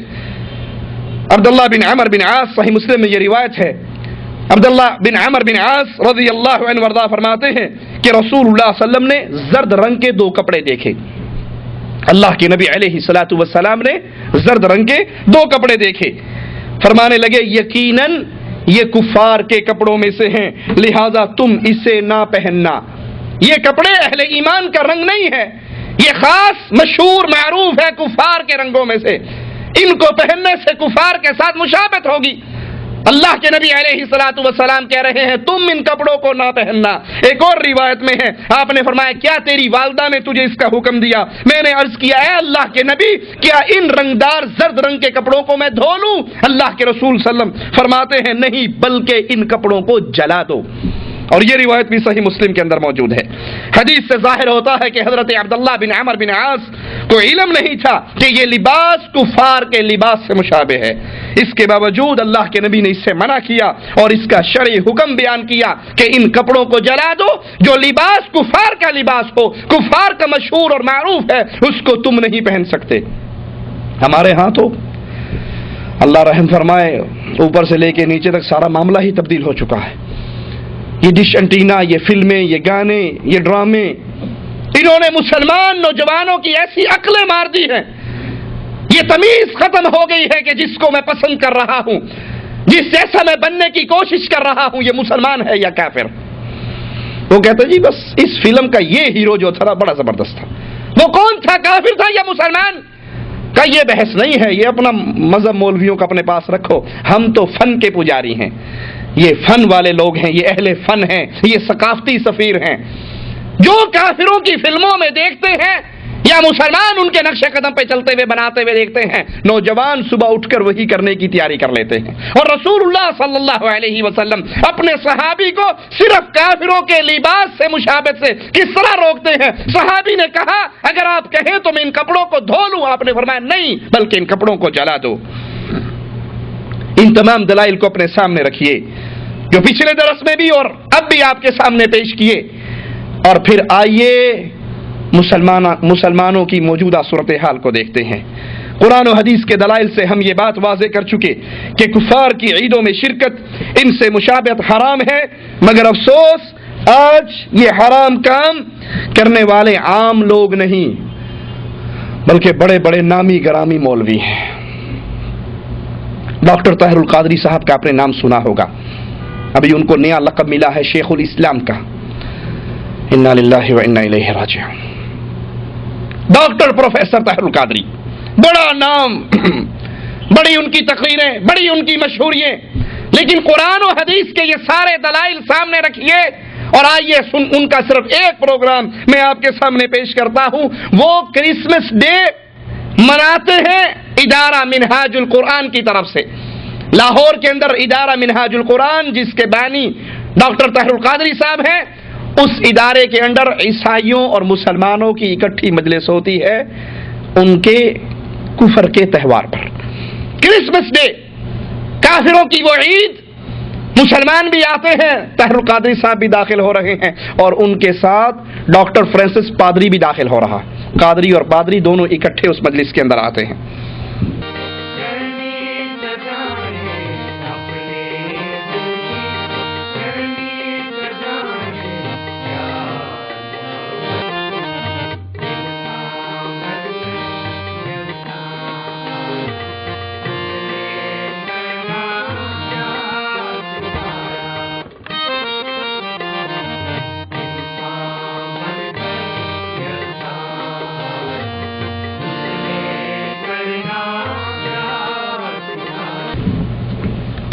عبداللہ بن عمر بن عاص، صحیح مسلم میں یہ روایت ہے، عبداللہ بن عمر بن عاص رضی اللہ عنہ وارضاہ فرماتے ہیں کہ رسول اللہ صلی اللہ علیہ وسلم نے زرد رنگ کے 2 کپڑے دیکھے۔ اللہ کے نبی علیہ الصلوۃ والسلام نے زرد رنگ کے 2 کپڑے دیکھے، فرمانے لگے یقیناً یہ کفار کے کپڑوں میں سے ہیں، لہذا تم اسے نہ پہننا۔ یہ کپڑے اہل ایمان کا رنگ نہیں ہے، یہ خاص مشہور معروف ہے کفار کے رنگوں میں سے، ان کو پہننے سے کفار کے ساتھ مشابہت ہوگی۔ اللہ کے نبی علیہ الصلوۃ والسلام کہہ رہے ہیں تم ان کپڑوں کو نہ پہننا۔ ایک اور روایت میں ہے آپ نے فرمایا کیا تیری والدہ نے تجھے اس کا حکم دیا؟ میں نے عرض کیا اے اللہ کے نبی کیا ان رنگدار زرد رنگ کے کپڑوں کو میں دھو لوں؟ اللہ کے رسول صلی اللہ علیہ وسلم فرماتے ہیں نہیں بلکہ ان کپڑوں کو جلا دو، اور یہ روایت بھی صحیح مسلم کے اندر موجود ہے۔ حدیث سے ظاہر ہوتا ہے کہ حضرت عبداللہ بن عمر بن عاص کو علم نہیں تھا کہ یہ لباس کفار کے لباس سے مشابہ ہے، اس کے باوجود اللہ کے نبی نے اس سے منع کیا اور اس کا شرعی حکم بیان کیا کہ ان کپڑوں کو جلا دو، جو لباس کفار کا لباس ہو، کفار کا مشہور اور معروف ہے، اس کو تم نہیں پہن سکتے۔ ہمارے ہاں تو اللہ رحم فرمائے اوپر سے لے کے نیچے تک سارا معاملہ ہی تبدیل ہو چکا ہے۔ یہ ڈش انٹینا، یہ فلمیں، یہ گانے، یہ ڈرامے، انہوں نے مسلمان نوجوانوں کی ایسی عقلیں مار دی ہیں، یہ تمیز ختم ہو گئی ہے کہ جس کو میں پسند کر رہا ہوں جس جیسا میں بننے کی کوشش کر رہا ہوں یہ مسلمان ہے یا کافر؟ وہ کہتے جی بس اس فلم کا یہ ہیرو جو تھا بڑا زبردست تھا، وہ کون تھا، کافر تھا یا مسلمان؟ کہ یہ بحث نہیں ہے، یہ اپنا مذہب مولویوں کا اپنے پاس رکھو، ہم تو فن کے پجاری ہیں، یہ فن والے لوگ ہیں، یہ اہل فن ہیں، یہ ثقافتی سفیر ہیں۔ جو کافروں کی فلموں میں دیکھتے ہیں یا مسلمان ان کے نقش قدم پہ چلتے ہوئے بناتے ہوئے دیکھتے ہیں، نوجوان صبح اٹھ کر وہی کرنے کی تیاری کر لیتے ہیں۔ اور رسول اللہ صلی اللہ علیہ وسلم اپنے صحابی کو صرف کافروں کے لباس سے مشابہت سے کس طرح روکتے ہیں؟ صحابی نے کہا اگر آپ کہیں تو میں ان کپڑوں کو دھو لوں، آپ نے فرمایا نہیں، بلکہ ان کپڑوں کو جلا دو۔ ان تمام دلائل کو اپنے سامنے رکھیے جو پچھلے درس میں بھی اور اب بھی آپ کے سامنے پیش کیے، اور پھر آئیے مسلمانوں کی موجودہ صورتحال کو دیکھتے ہیں۔ قرآن و حدیث کے دلائل سے ہم یہ بات واضح کر چکے کہ کفار کی عیدوں میں شرکت، ان سے مشابہت حرام ہے، مگر افسوس آج یہ حرام کام کرنے والے عام لوگ نہیں بلکہ بڑے بڑے نامی گرامی مولوی ہیں۔ ڈاکٹر طاہر القادری صاحب کا آپ نے نام سنا ہوگا، ابھی ان کو نیا لقب ملا ہے شیخ الاسلام کا، انا للہ و انا الیہ راجعون۔ ڈاکٹر پروفیسر طاہر القادری، بڑا نام، بڑی ان کی تقریریں، بڑی ان کی مشہورییں، لیکن قرآن و حدیث کے یہ سارے دلائل سامنے رکھیے اور آئیے ان کا صرف ایک پروگرام میں آپ کے سامنے پیش کرتا ہوں۔ وہ کرسمس ڈے مناتے ہیں ادارہ منہاج القرآن کی طرف سے، لاہور کے اندر ادارہ منہاج القرآن جس کے بانی ڈاکٹر طاہر القادری صاحب ہیں، اس ادارے کے اندر عیسائیوں اور مسلمانوں کی اکٹھی مجلس ہوتی ہے ان کے کفر کے تہوار پر۔ کرسمس ڈے کافروں کی وہ عید، مسلمان بھی آتے ہیں، طاہر القادری صاحب بھی داخل ہو رہے ہیں اور ان کے ساتھ ڈاکٹر فرانسس پادری بھی داخل ہو رہا، قادری اور پادری دونوں اکٹھے اس مجلس کے اندر آتے ہیں۔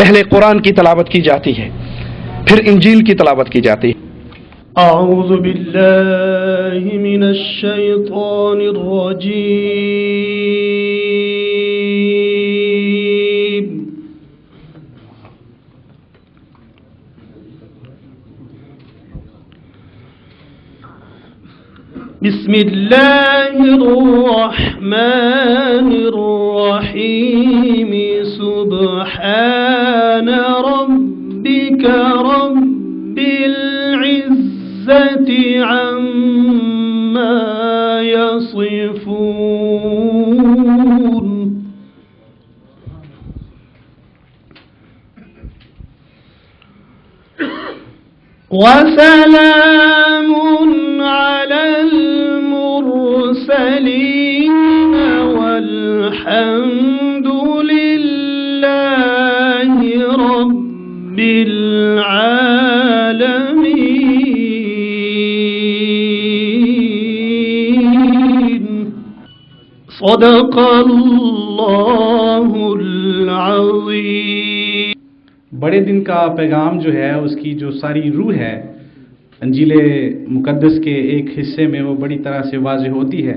پہلے قرآن کی تلاوت کی جاتی ہے، پھر انجیل کی تلاوت کی جاتی ہے۔ اعوذ باللہ من الشیطان الرجیم، بسم اللہ الرحمن الرحیم، سبحان ربک رب العزة عما يصفون، وسلام على المرسلين والحمد لله رب العالمين، صدق اللہ العظیم۔ بڑے دن کا پیغام جو ہے اس کی جو ساری روح ہے انجیل مقدس کے ایک حصے میں وہ بڑی طرح سے واضح ہوتی ہے،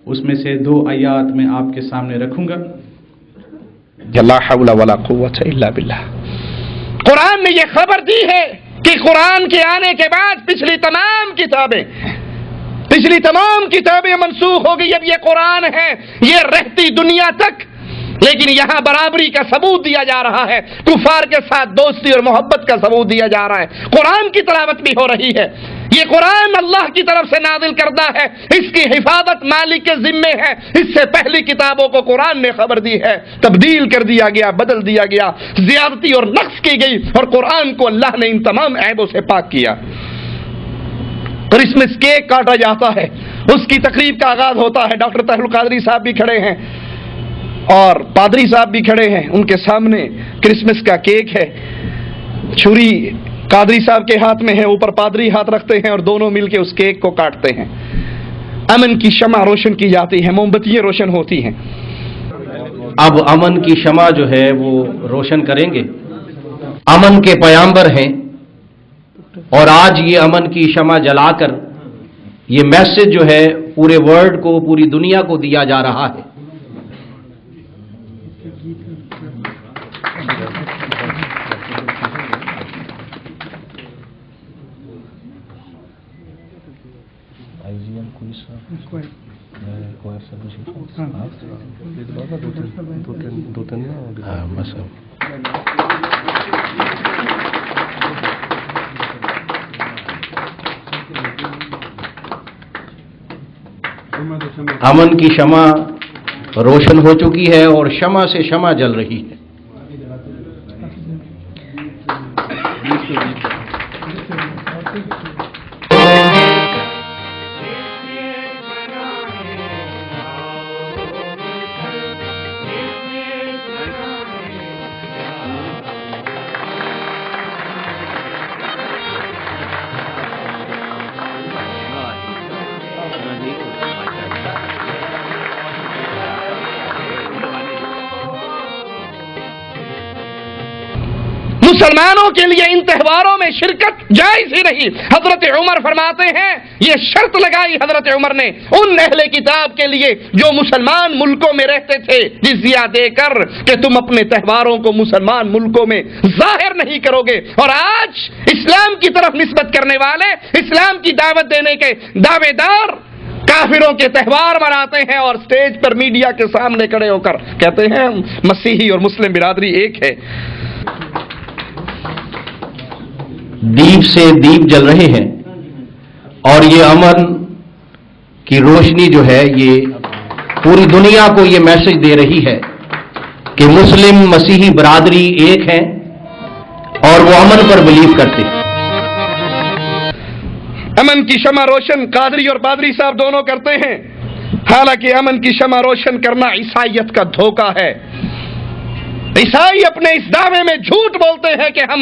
اس میں سے 2 آیات میں آپ کے سامنے رکھوں گا۔ لا حول ولا قوت الا باللہ۔ قرآن نے یہ خبر دی ہے کہ قرآن کے آنے کے بعد پچھلی تمام کتابیں منسوخ ہو گئی، اب یہ قرآن ہے، یہ رہتی دنیا تک، لیکن یہاں برابری کا ثبوت دیا جا رہا ہے، کفار کے ساتھ دوستی اور محبت کا ثبوت دیا جا رہا ہے، قرآن کی تلاوت بھی ہو رہی ہے۔ یہ قرآن اللہ کی طرف سے نازل کردہ ہے، اس کی حفاظت مالک کے ذمے ہے۔ اس سے پہلی کتابوں کو قرآن نے خبر دی ہے، تبدیل کر دیا گیا، بدل دیا گیا، زیادتی اور نقص کی گئی، اور قرآن کو اللہ نے ان تمام عیبوں سے پاک کیا۔ کرسمس کیک کاٹا جاتا ہے، اس کی تقریب کا آغاز ہوتا ہے، ڈاکٹر طاہر القادری صاحب بھی کھڑے ہیں اور پادری صاحب بھی کھڑے ہیں، ان کے سامنے کرسمس کا کیک ہے، چھری قادری صاحب کے ہاتھ میں ہے، اوپر پادری ہاتھ رکھتے ہیں اور دونوں مل کے اس کیک کو کاٹتے ہیں۔ امن کی شمع روشن کی جاتی ہے، موم بتیاں روشن ہوتی ہیں۔ اب امن کی شمع جو ہے وہ روشن کریں گے۔ امن کے پیامبر ہیں اور آج یہ امن کی شمع جلا کر یہ میسج جو ہے پورے ورلڈ کو، پوری دنیا کو دیا جا رہا ہے۔ امن کی شمع روشن ہو چکی ہے اور شمع سے شمع جل رہی ہے۔ مسلمانوں کے لیے ان تہواروں میں شرکت جائز ہی نہیں۔ حضرت عمر فرماتے ہیں، یہ شرط لگائی حضرت عمر نے ان اہل کتاب کے لیے جو مسلمان ملکوں میں رہتے تھے جزیہ دے کر، کہ تم اپنے تہواروں کو مسلمان ملکوں میں ظاہر نہیں کرو گے۔ اور آج اسلام کی طرف نسبت کرنے والے، اسلام کی دعوت دینے کے دعوے دار کافروں کے تہوار مناتے ہیں اور سٹیج پر میڈیا کے سامنے کھڑے ہو کر کہتے ہیں مسیحی اور مسلم برادری ایک ہے۔ دیپ سے دیپ جل رہے ہیں اور یہ امن کی روشنی جو ہے یہ پوری دنیا کو یہ میسج دے رہی ہے کہ مسلم مسیحی برادری ایک ہے اور وہ امن پر بلیو کرتے ہیں۔ امن کی شمع روشن قادری اور پادری صاحب دونوں کرتے ہیں، حالانکہ امن کی شمع روشن کرنا عیسائیت کا دھوکہ ہے۔ عیسائی اپنے اس دعوے میں جھوٹ بولتے ہیں کہ ہم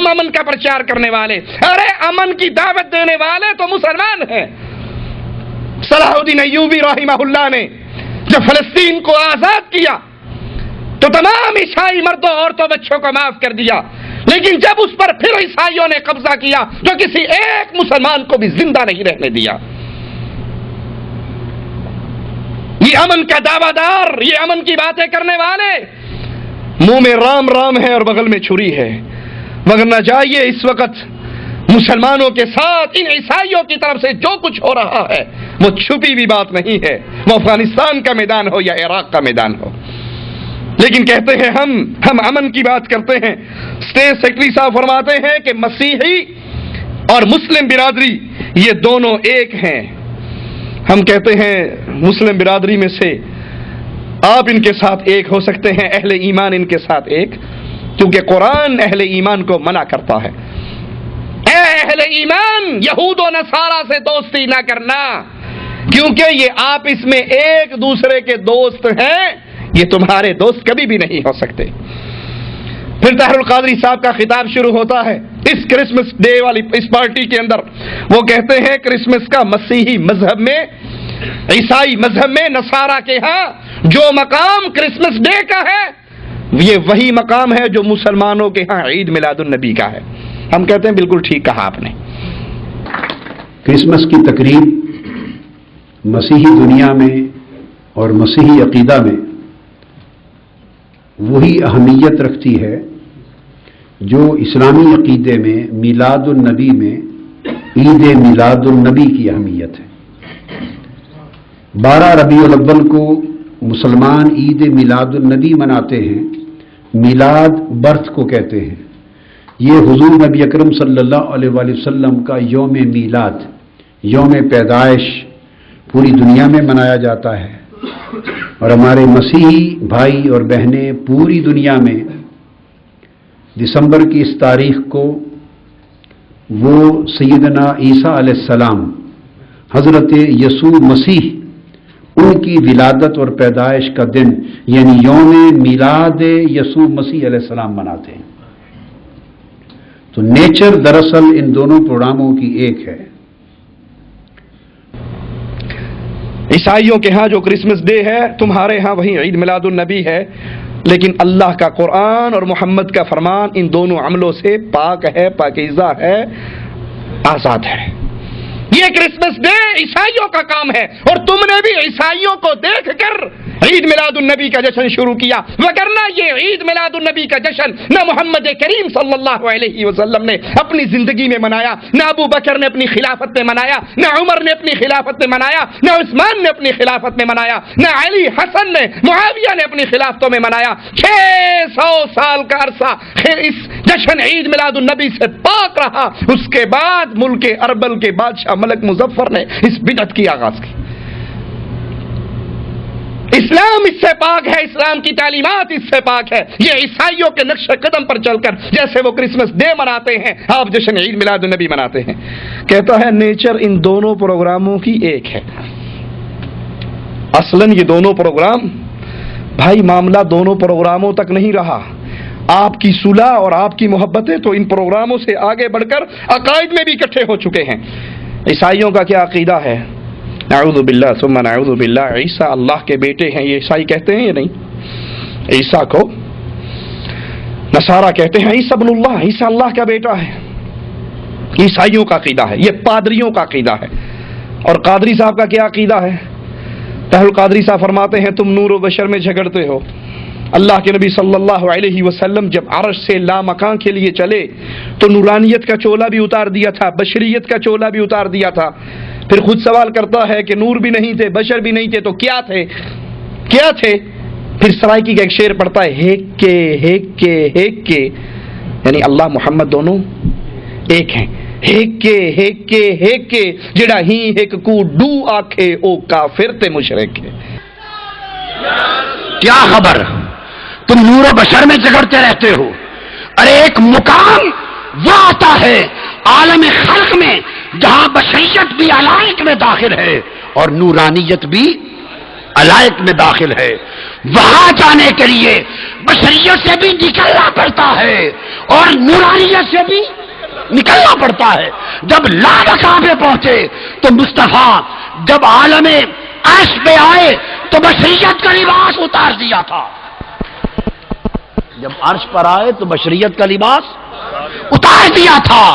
امن کا پرچار کرنے والے، ارے امن کی دعوت دینے والے تو مسلمان ہیں۔ صلاح الدین ایوبی رحمہ اللہ نے جب فلسطین کو آزاد کیا تو تمام عیسائی مردوں عورتوں بچوں کو معاف کر دیا، لیکن جب اس پر پھر عیسائیوں نے قبضہ کیا تو کسی ایک مسلمان کو بھی زندہ نہیں رہنے دیا۔ یہ امن کا دعویٰ دار، یہ امن کی باتیں کرنے والے منہ میں رام رام ہے اور بغل میں چھری ہے، وگرنہ جائیے اس وقت مسلمانوں کے ساتھ ان عیسائیوں کی طرف سے جو کچھ ہو رہا ہے وہ چھپی بھی بات نہیں ہے، وہ افغانستان کا میدان ہو یا عراق کا میدان ہو۔ لیکن کہتے ہیں ہم امن کی بات کرتے ہیں۔ اسٹیٹ سیکرٹری صاحب فرماتے ہیں کہ مسیحی اور مسلم برادری یہ دونوں ایک ہیں۔ ہم کہتے ہیں مسلم برادری میں سے آپ ان کے ساتھ ایک ہو سکتے ہیں، اہل ایمان ان کے ساتھ ایک، کیونکہ قرآن اہل ایمان کو منع کرتا ہے، اے اہل ایمان یہود و نصارہ سے دوستی نہ کرنا، کیونکہ یہ آپس میں ایک دوسرے کے دوست ہیں، یہ تمہارے دوست کبھی بھی نہیں ہو سکتے۔ پھر طاہر القادری صاحب کا خطاب شروع ہوتا ہے اس کرسمس ڈے والی اس پارٹی کے اندر۔ وہ کہتے ہیں کرسمس کا مسیحی مذہب میں، عیسائی مذہب میں، نصارہ کے ہاں جو مقام کرسمس ڈے کا ہے یہ وہی مقام ہے جو مسلمانوں کے ہاں عید میلاد النبی کا ہے۔ ہم کہتے ہیں بالکل ٹھیک کہا آپ نے۔ کرسمس کی تقریب مسیحی دنیا میں اور مسیحی عقیدہ میں وہی اہمیت رکھتی ہے جو اسلامی عقیدے میں میلاد النبی میں عید میلاد النبی کی اہمیت ہے۔ 12 ربیع الاول کو مسلمان عید میلاد النبی مناتے ہیں، میلاد برتھ کو کہتے ہیں۔ یہ حضور نبی اکرم صلی اللہ علیہ وآلہ وسلم کا یوم میلاد، یوم پیدائش پوری دنیا میں منایا جاتا ہے، اور ہمارے مسیحی بھائی اور بہنیں پوری دنیا میں دسمبر کی اس تاریخ کو وہ سیدنا عیسیٰ علیہ السلام، حضرت یسوع مسیح ان کی ولادت اور پیدائش کا دن یعنی یوم میلاد یسوع مسیح علیہ السلام مناتے ہیں۔ تو نیچر دراصل ان دونوں پروگراموں کی ایک ہے۔ عیسائیوں کے ہاں جو کرسمس ڈے ہے، تمہارے ہاں وہی عید میلاد النبی ہے، لیکن اللہ کا قرآن اور محمد کا فرمان ان دونوں عملوں سے پاک ہے، پاکیزہ ہے، آزاد ہے۔ یہ کرسمس ڈے عیسائیوں کا کام ہے، اور تم نے بھی عیسائیوں کو دیکھ کر عید میلاد النبی کا جشن شروع کیا، وگرنہ یہ عید میلاد النبی کا جشن نہ محمد کریم صلی اللہ علیہ وسلم نے اپنی زندگی میں منایا، نہ ابو بکر نے اپنی خلافت میں منایا، نہ عمر نے اپنی خلافت میں منایا، نہ عثمان نے اپنی خلافت میں منایا، نہ علی حسن نے معاویہ نے اپنی خلافتوں میں منایا۔ 600 سال کا عرصہ اس جشن عید میلاد النبی سے پاک رہا۔ اس کے بعد ملک اربل کے بادشاہ ملک مظفر نے اس بدعت کی آغاز کی۔ اسلام اس سے پاک ہے، اسلام کی تعلیمات اس سے پاک ہے۔ یہ عیسائیوں کے نقش قدم پر چل کر جیسے وہ کرسمس ڈے مناتے ہیں، آپ جشن عید میلاد النبی مناتے ہیں۔ کہتا ہے نیچر ان دونوں پروگراموں کی ایک ہے۔ اصلاً یہ دونوں پروگرام، بھائی معاملہ دونوں پروگراموں تک نہیں رہا۔ آپ کی صلح اور آپ کی محبتیں تو ان پروگراموں سے آگے بڑھ کر عقائد میں بھی اکٹھے ہو چکے ہیں۔ عیسائیوں کا کیا عقیدہ ہے؟ نعوذ باللہ ثم نعوذ باللہ، عیسیٰ اللہ کے بیٹے ہیں، یہ عیسائی کہتے ہیں یا نہیں؟ عیسیٰ کو نصارہ کہتے ہیں عیسیٰ ابن اللہ، عیسیٰ اللہ کا بیٹا ہے۔ عیسائیوں کا عقیدہ ہے، یہ پادریوں کا عقیدہ ہے۔ اور قادری صاحب کا کیا عقیدہ ہے؟ طاہر القادری صاحب فرماتے ہیں تم نور و بشر میں جھگڑتے ہو۔ اللہ کے نبی صلی اللہ علیہ وسلم جب عرش سے لامکان کے لیے چلے تو نورانیت کا چولا بھی اتار دیا تھا، بشریت کا چولا بھی اتار دیا تھا۔ پھر خود سوال کرتا ہے کہ نور بھی نہیں تھے، بشر بھی نہیں تھے، تو کیا تھے؟ کیا تھے؟ پھر سرائکی کا ایک شعر پڑھتا ہے ہیک کے، یعنی اللہ محمد دونوں ایک ہیں۔ ہیک کے جڑا ہی ایک کو ڈو آکھے او کافر تے مشرک ہے۔ کیا خبر تم نور و بشر میں جھگڑتے رہتے ہو؟ ارے ایک مقام وہ آتا ہے عالم خلق میں جہاں بشریت بھی علائق میں داخل ہے اور نورانیت بھی علائق میں داخل ہے۔ وہاں جانے کے لیے بشریت سے بھی نکلنا پڑتا ہے اور نورانیت سے بھی نکلنا پڑتا ہے۔ جب لامکان پہ پہنچے تو مصطفیٰ جب عالم عرش پہ آئے تو بشریت کا لباس اتار دیا تھا۔ جب عرش پر آئے تو بشریت کا لباس اتار دیا تھا،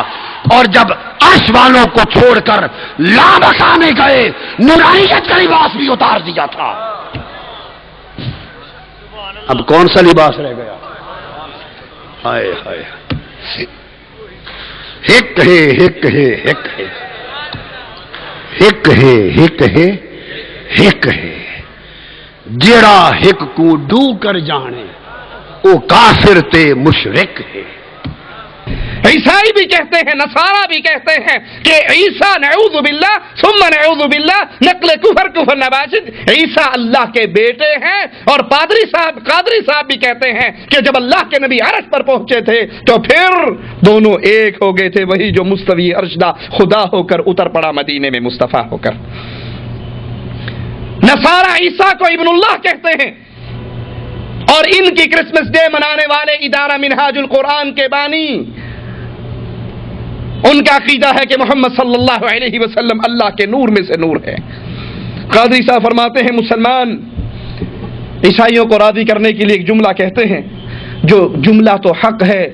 اور جب عرش والوں کو چھوڑ کر لامکان میں گئے نورانیت کا لباس بھی اتار دیا تھا۔ اب کون سا لباس رہ گیا؟ ہائے ہائے، ہک ہے ہک ہے ہک ہے ہک ہے ہک ہے ہک ہے، جیڑا ہک کو ڈو کر جانے او کافر تے مشرک ہے۔ عیسائی بھی کہتے ہیں، نصارہ بھی کہتے ہیں کہ عیسیٰ نعوذ باللہ ثم نعوذ باللہ نقل کفر نباشد، عیسیٰ اللہ کے بیٹے ہیں۔ اور قادری صاحب بھی کہتے ہیں کہ جب اللہ کے نبی عرش پر پہنچے تھے تو پھر دونوں ایک ہو گئے تھے، وہی جو مستوی عرشدہ خدا ہو کر اتر پڑا مدینے میں مصطفیٰ ہو کر۔ نصارہ عیسیٰ کو ابن اللہ کہتے ہیں، اور ان کی کرسمس ڈے منانے والے ادارہ منہاج القرآن کے بانی، ان کا عقیدہ ہے کہ محمد صلی اللہ علیہ وسلم اللہ کے نور میں سے نور ہے۔ قادری صاحب فرماتے ہیں مسلمان عیسائیوں کو راضی کرنے کے لیے ایک جملہ کہتے ہیں، جو جملہ تو حق ہے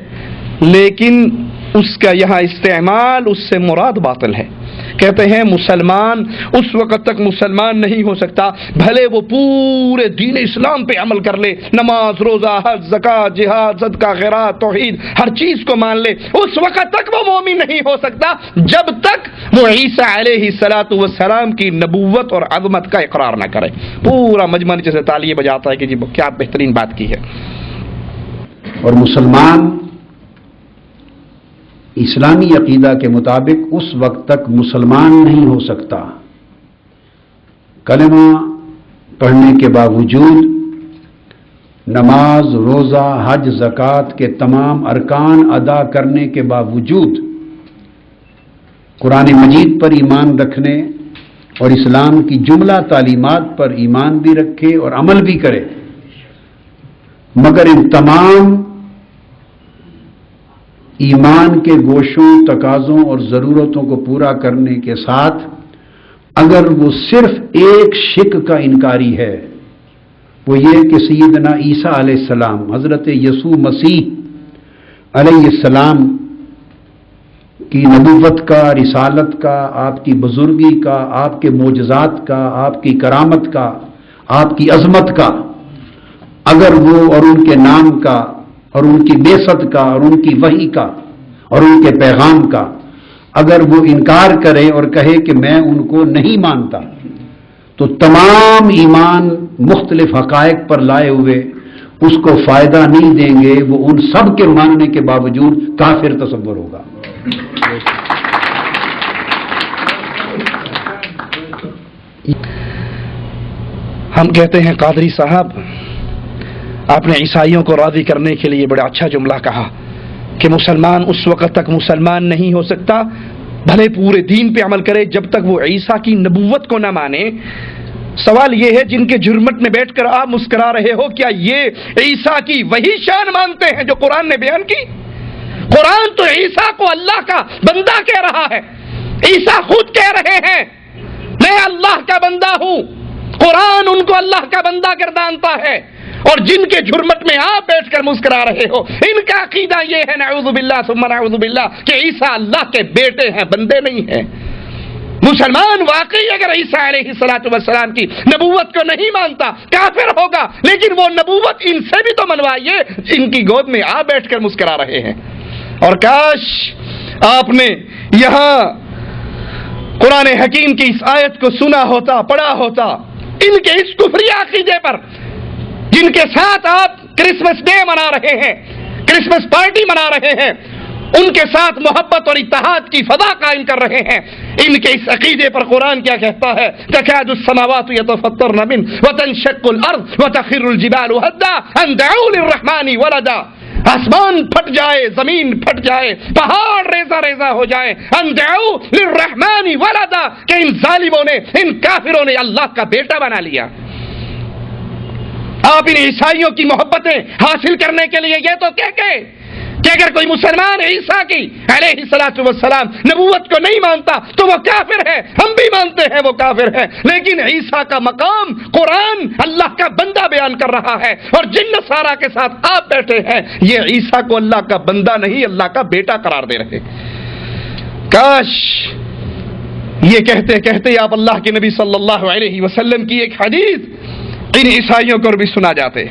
لیکن اس کا یہاں استعمال اس سے مراد باطل ہے۔ کہتے ہیں مسلمان اس وقت تک مسلمان نہیں ہو سکتا بھلے وہ پورے دین اسلام پہ عمل کر لے، نماز روزہ حج زکوٰۃ جہاد صدقہ خیرات توحید ہر چیز کو مان لے، اس وقت تک وہ مومن نہیں ہو سکتا جب تک وہ عیسیٰ علیہ الصلوۃ والسلام کی نبوت اور عظمت کا اقرار نہ کرے۔ پورا مجمع نیچے سے تالیاں بجاتا ہے کہ جی کیا بہترین بات کی ہے۔ اور مسلمان اسلامی عقیدہ کے مطابق اس وقت تک مسلمان نہیں ہو سکتا کلمہ پڑھنے کے باوجود، نماز روزہ حج زکوٰۃ کے تمام ارکان ادا کرنے کے باوجود، قرآن مجید پر ایمان رکھنے اور اسلام کی جملہ تعلیمات پر ایمان بھی رکھے اور عمل بھی کرے، مگر ان تمام ایمان کے گوشوں، تقاضوں اور ضرورتوں کو پورا کرنے کے ساتھ اگر وہ صرف ایک شک کا انکاری ہے، وہ یہ کہ سیدنا عیسیٰ علیہ السلام، حضرت یسوع مسیح علیہ السلام کی نبوت کا، رسالت کا، آپ کی بزرگی کا، آپ کے معجزات کا، آپ کی کرامت کا، آپ کی عظمت کا، اگر وہ اور ان کے نام کا اور ان کی بعثت کا اور ان کی وحی کا اور ان کے پیغام کا اگر وہ انکار کرے اور کہے کہ میں ان کو نہیں مانتا، تو تمام ایمان مختلف حقائق پر لائے ہوئے اس کو فائدہ نہیں دیں گے، وہ ان سب کے ماننے کے باوجود کافر تصور ہوگا۔ ہم کہتے ہیں قادری صاحب، آپ نے عیسائیوں کو راضی کرنے کے لیے بڑا اچھا جملہ کہا کہ مسلمان اس وقت تک مسلمان نہیں ہو سکتا بھلے پورے دین پہ عمل کرے جب تک وہ عیسیٰ کی نبوت کو نہ مانے۔ سوال یہ ہے، جن کے جرمٹ میں بیٹھ کر آپ مسکرا رہے ہو، کیا یہ عیسیٰ کی وہی شان مانتے ہیں جو قرآن نے بیان کی؟ قرآن تو عیسیٰ کو اللہ کا بندہ کہہ رہا ہے، عیسیٰ خود کہہ رہے ہیں میں اللہ کا بندہ ہوں، قرآن ان کو اللہ کا بندہ گردانتا ہے، اور جن کے جرمٹ میں آپ بیٹھ کر مسکرا رہے ہو ان کا عقیدہ یہ ہے نعوذ باللہ ثم نعوذ باللہ کہ عیسیٰ اللہ کے بیٹے ہیں، بندے نہیں ہیں۔ مسلمان واقعی اگر عیسیٰ علیہ السلام کی نبوت کو نہیں مانتا کافر ہوگا، لیکن وہ نبوت ان سے بھی تو منوائیے ان کی گود میں آپ بیٹھ کر مسکرا رہے ہیں۔ اور کاش آپ نے یہاں قرآن حکیم کی اس آیت کو سنا ہوتا، پڑھا ہوتا، ان کے اس کفری عقیدے پر جن کے ساتھ آپ کرسمس ڈے منا رہے ہیں، کرسمس پارٹی منا رہے ہیں، ان کے ساتھ محبت اور اتحاد کی فضا قائم کر رہے ہیں، ان کے اس عقیدے پر قرآن کیا کہتا ہے؟ تکاد السماوات یتفطرن منہ وتنشق الارض وتخر الجبال هدا ان دعوا للرحمن ولدا، آسمان پھٹ جائے، زمین پھٹ جائے، پہاڑ ریزہ ریزہ ہو جائے، ان دعوا للرحمن ولدا، کہ ان ظالموں نے، ان کافروں نے اللہ کا بیٹا بنا لیا۔ آپ ان عیسائیوں کی محبتیں حاصل کرنے کے لیے یہ تو کہ اگر کوئی مسلمان عیسیٰ کی علیہ السلام نبوت کو نہیں مانتا تو وہ کافر ہے، ہم بھی مانتے ہیں وہ کافر ہے، لیکن عیسیٰ کا مقام قرآن اللہ کا بندہ بیان کر رہا ہے، اور جن نصارہ کے ساتھ آپ بیٹھے ہیں یہ عیسیٰ کو اللہ کا بندہ نہیں اللہ کا بیٹا قرار دے رہے۔ کاش یہ کہتے کہتے آپ اللہ کے نبی صلی اللہ علیہ وسلم کی ایک حدیث ان عیسائیوں کو بھی سنا جاتے۔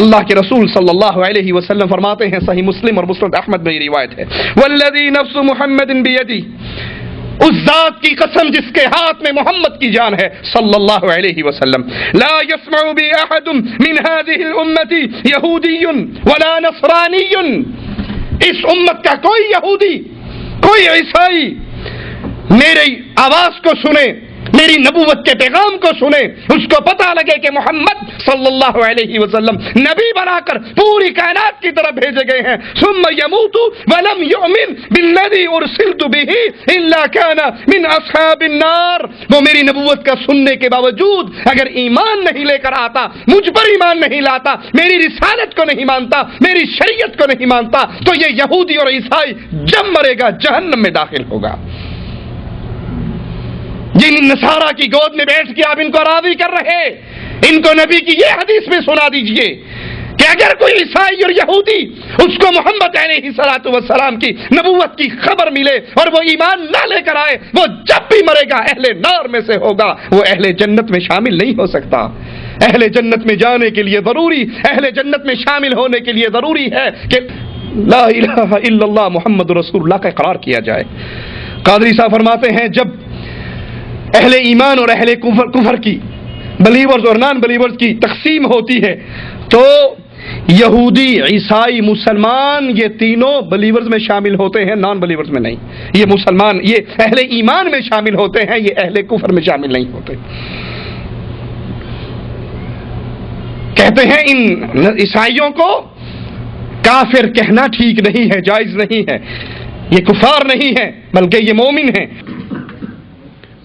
اللہ کے رسول صلی اللہ علیہ وسلم فرماتے ہیں، صحیح مسلم اور مسند احمد میں یہ روایت ہے، والذی نفس محمد بیدی، اس ذات کی قسم جس کے ہاتھ میں محمد کی جان ہے صلی اللہ علیہ وسلم، لا يسمع بی احد من هذه الامة یہودی ولا نصرانی، اس امت کا کوئی یہودی کوئی عیسائی میری آواز کو سنے، میری نبوت کے پیغام کو سنے، اس کو پتہ لگے کہ محمد صلی اللہ علیہ وسلم نبی بنا کر پوری کائنات کی طرف بھیجے گئے ہیں، ثم يموت ولم يؤمن بالذي ارسلت به الا كان من اصحاب النار، وہ میری نبوت کا سننے کے باوجود اگر ایمان نہیں لے کر آتا، مجھ پر ایمان نہیں لاتا، میری رسالت کو نہیں مانتا، میری شریعت کو نہیں مانتا، تو یہ یہودی اور عیسائی جب مرے گا جہنم میں داخل ہوگا۔ جن نصارہ کی گود میں بیٹھ کے آپ ان کو راضی کر رہے، ان کو نبی کی یہ حدیث میں سنا دیجئے کہ اگر کوئی عیسائی اور یہودی اس کو محمد علیہ السلام کی نبوت کی خبر ملے اور وہ ایمان نہ لے کر آئے، وہ جب بھی مرے گا اہل نار میں سے ہوگا، وہ اہل جنت میں شامل نہیں ہو سکتا۔ اہل جنت میں جانے کے لیے ضروری، اہل جنت میں شامل ہونے کے لیے ضروری ہے کہ لا الہ الا اللہ محمد رسول اللہ کا اقرار کیا جائے۔ قادری صاحب فرماتے ہیں جب اہل ایمان اور اہل کفر کی، بلیورز اور نان بلیورز کی تقسیم ہوتی ہے تو یہودی، عیسائی، مسلمان یہ تینوں بلیورز میں شامل ہوتے ہیں، نان بلیورز میں نہیں۔ یہ مسلمان، یہ اہل ایمان میں شامل ہوتے ہیں، یہ اہل کفر میں شامل نہیں ہوتے۔ کہتے ہیں ان عیسائیوں کو کافر کہنا ٹھیک نہیں ہے، جائز نہیں ہے، یہ کفار نہیں ہے بلکہ یہ مومن ہیں۔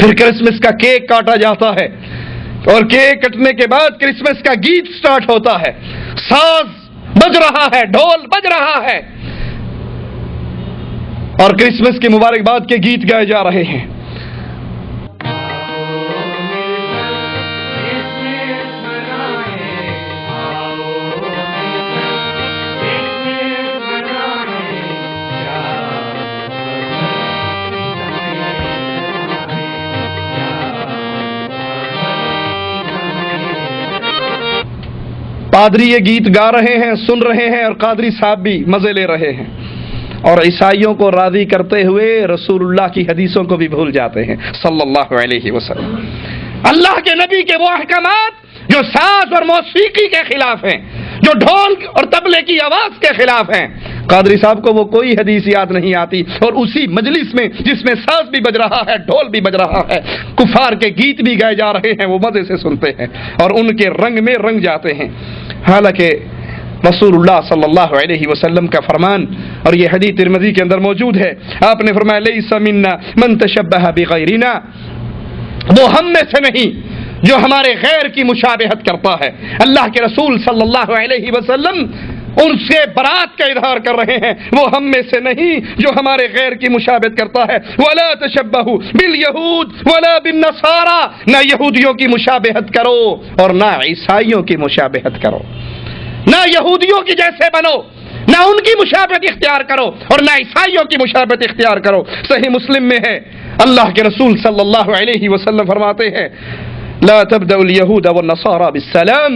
پھر کرسمس کا کیک کاٹا جاتا ہے اور کیک کٹنے کے بعد کرسمس کا گیت سٹارٹ ہوتا ہے، ساز بج رہا ہے، ڈھول بج رہا ہے اور کرسمس کی مبارکباد کے گیت گائے جا رہے ہیں۔ پادری یہ گیت گا رہے ہیں، سن رہے ہیں، اور قادری صاحب بھی مزے لے رہے ہیں، اور عیسائیوں کو راضی کرتے ہوئے رسول اللہ کی حدیثوں کو بھی بھول جاتے ہیں صلی اللہ علیہ وسلم۔ اللہ کے نبی کے وہ احکامات جو ساز اور موسیقی کے خلاف ہیں، جو ڈھول اور طبلے کی آواز کے خلاف ہیں، قادری صاحب کو وہ کوئی حدیث یاد نہیں آتی، اور اسی مجلس میں جس میں ساز بھی بج رہا ہے، ڈھول بھی بج رہا ہے، کفار کے گیت بھی گائے جا رہے ہیں، وہ مزے سے سنتے ہیں اور ان کے رنگ میں رنگ جاتے ہیں۔ حالانکہ رسول اللہ صلی اللہ علیہ وسلم کا فرمان، اور یہ حدیث ترمذی کے اندر موجود ہے، آپ نے فرمایا لیس منا من تشبہ بغیرنا، وہ ہم میں سے نہیں جو ہمارے غیر کی مشابہت کرتا ہے۔ اللہ کے رسول صلی اللہ علیہ وسلم ان سے برات کا اظہار کر رہے ہیں، وہ ہم میں سے نہیں جو ہمارے غیر کی مشابہت کرتا ہے۔ ولا تشبہوا بالیہود ولا بالنصارى، نہ یہودیوں کی مشابہت کرو اور نہ عیسائیوں کی مشابہت کرو، نہ یہودیوں کی جیسے بنو، نہ ان کی مشابہت اختیار کرو اور نہ عیسائیوں کی مشابہت اختیار کرو۔ صحیح مسلم میں ہے، اللہ کے رسول صلی اللہ علیہ وسلم فرماتے ہیں لا تبدأ اليہود والنصارى بالسلام،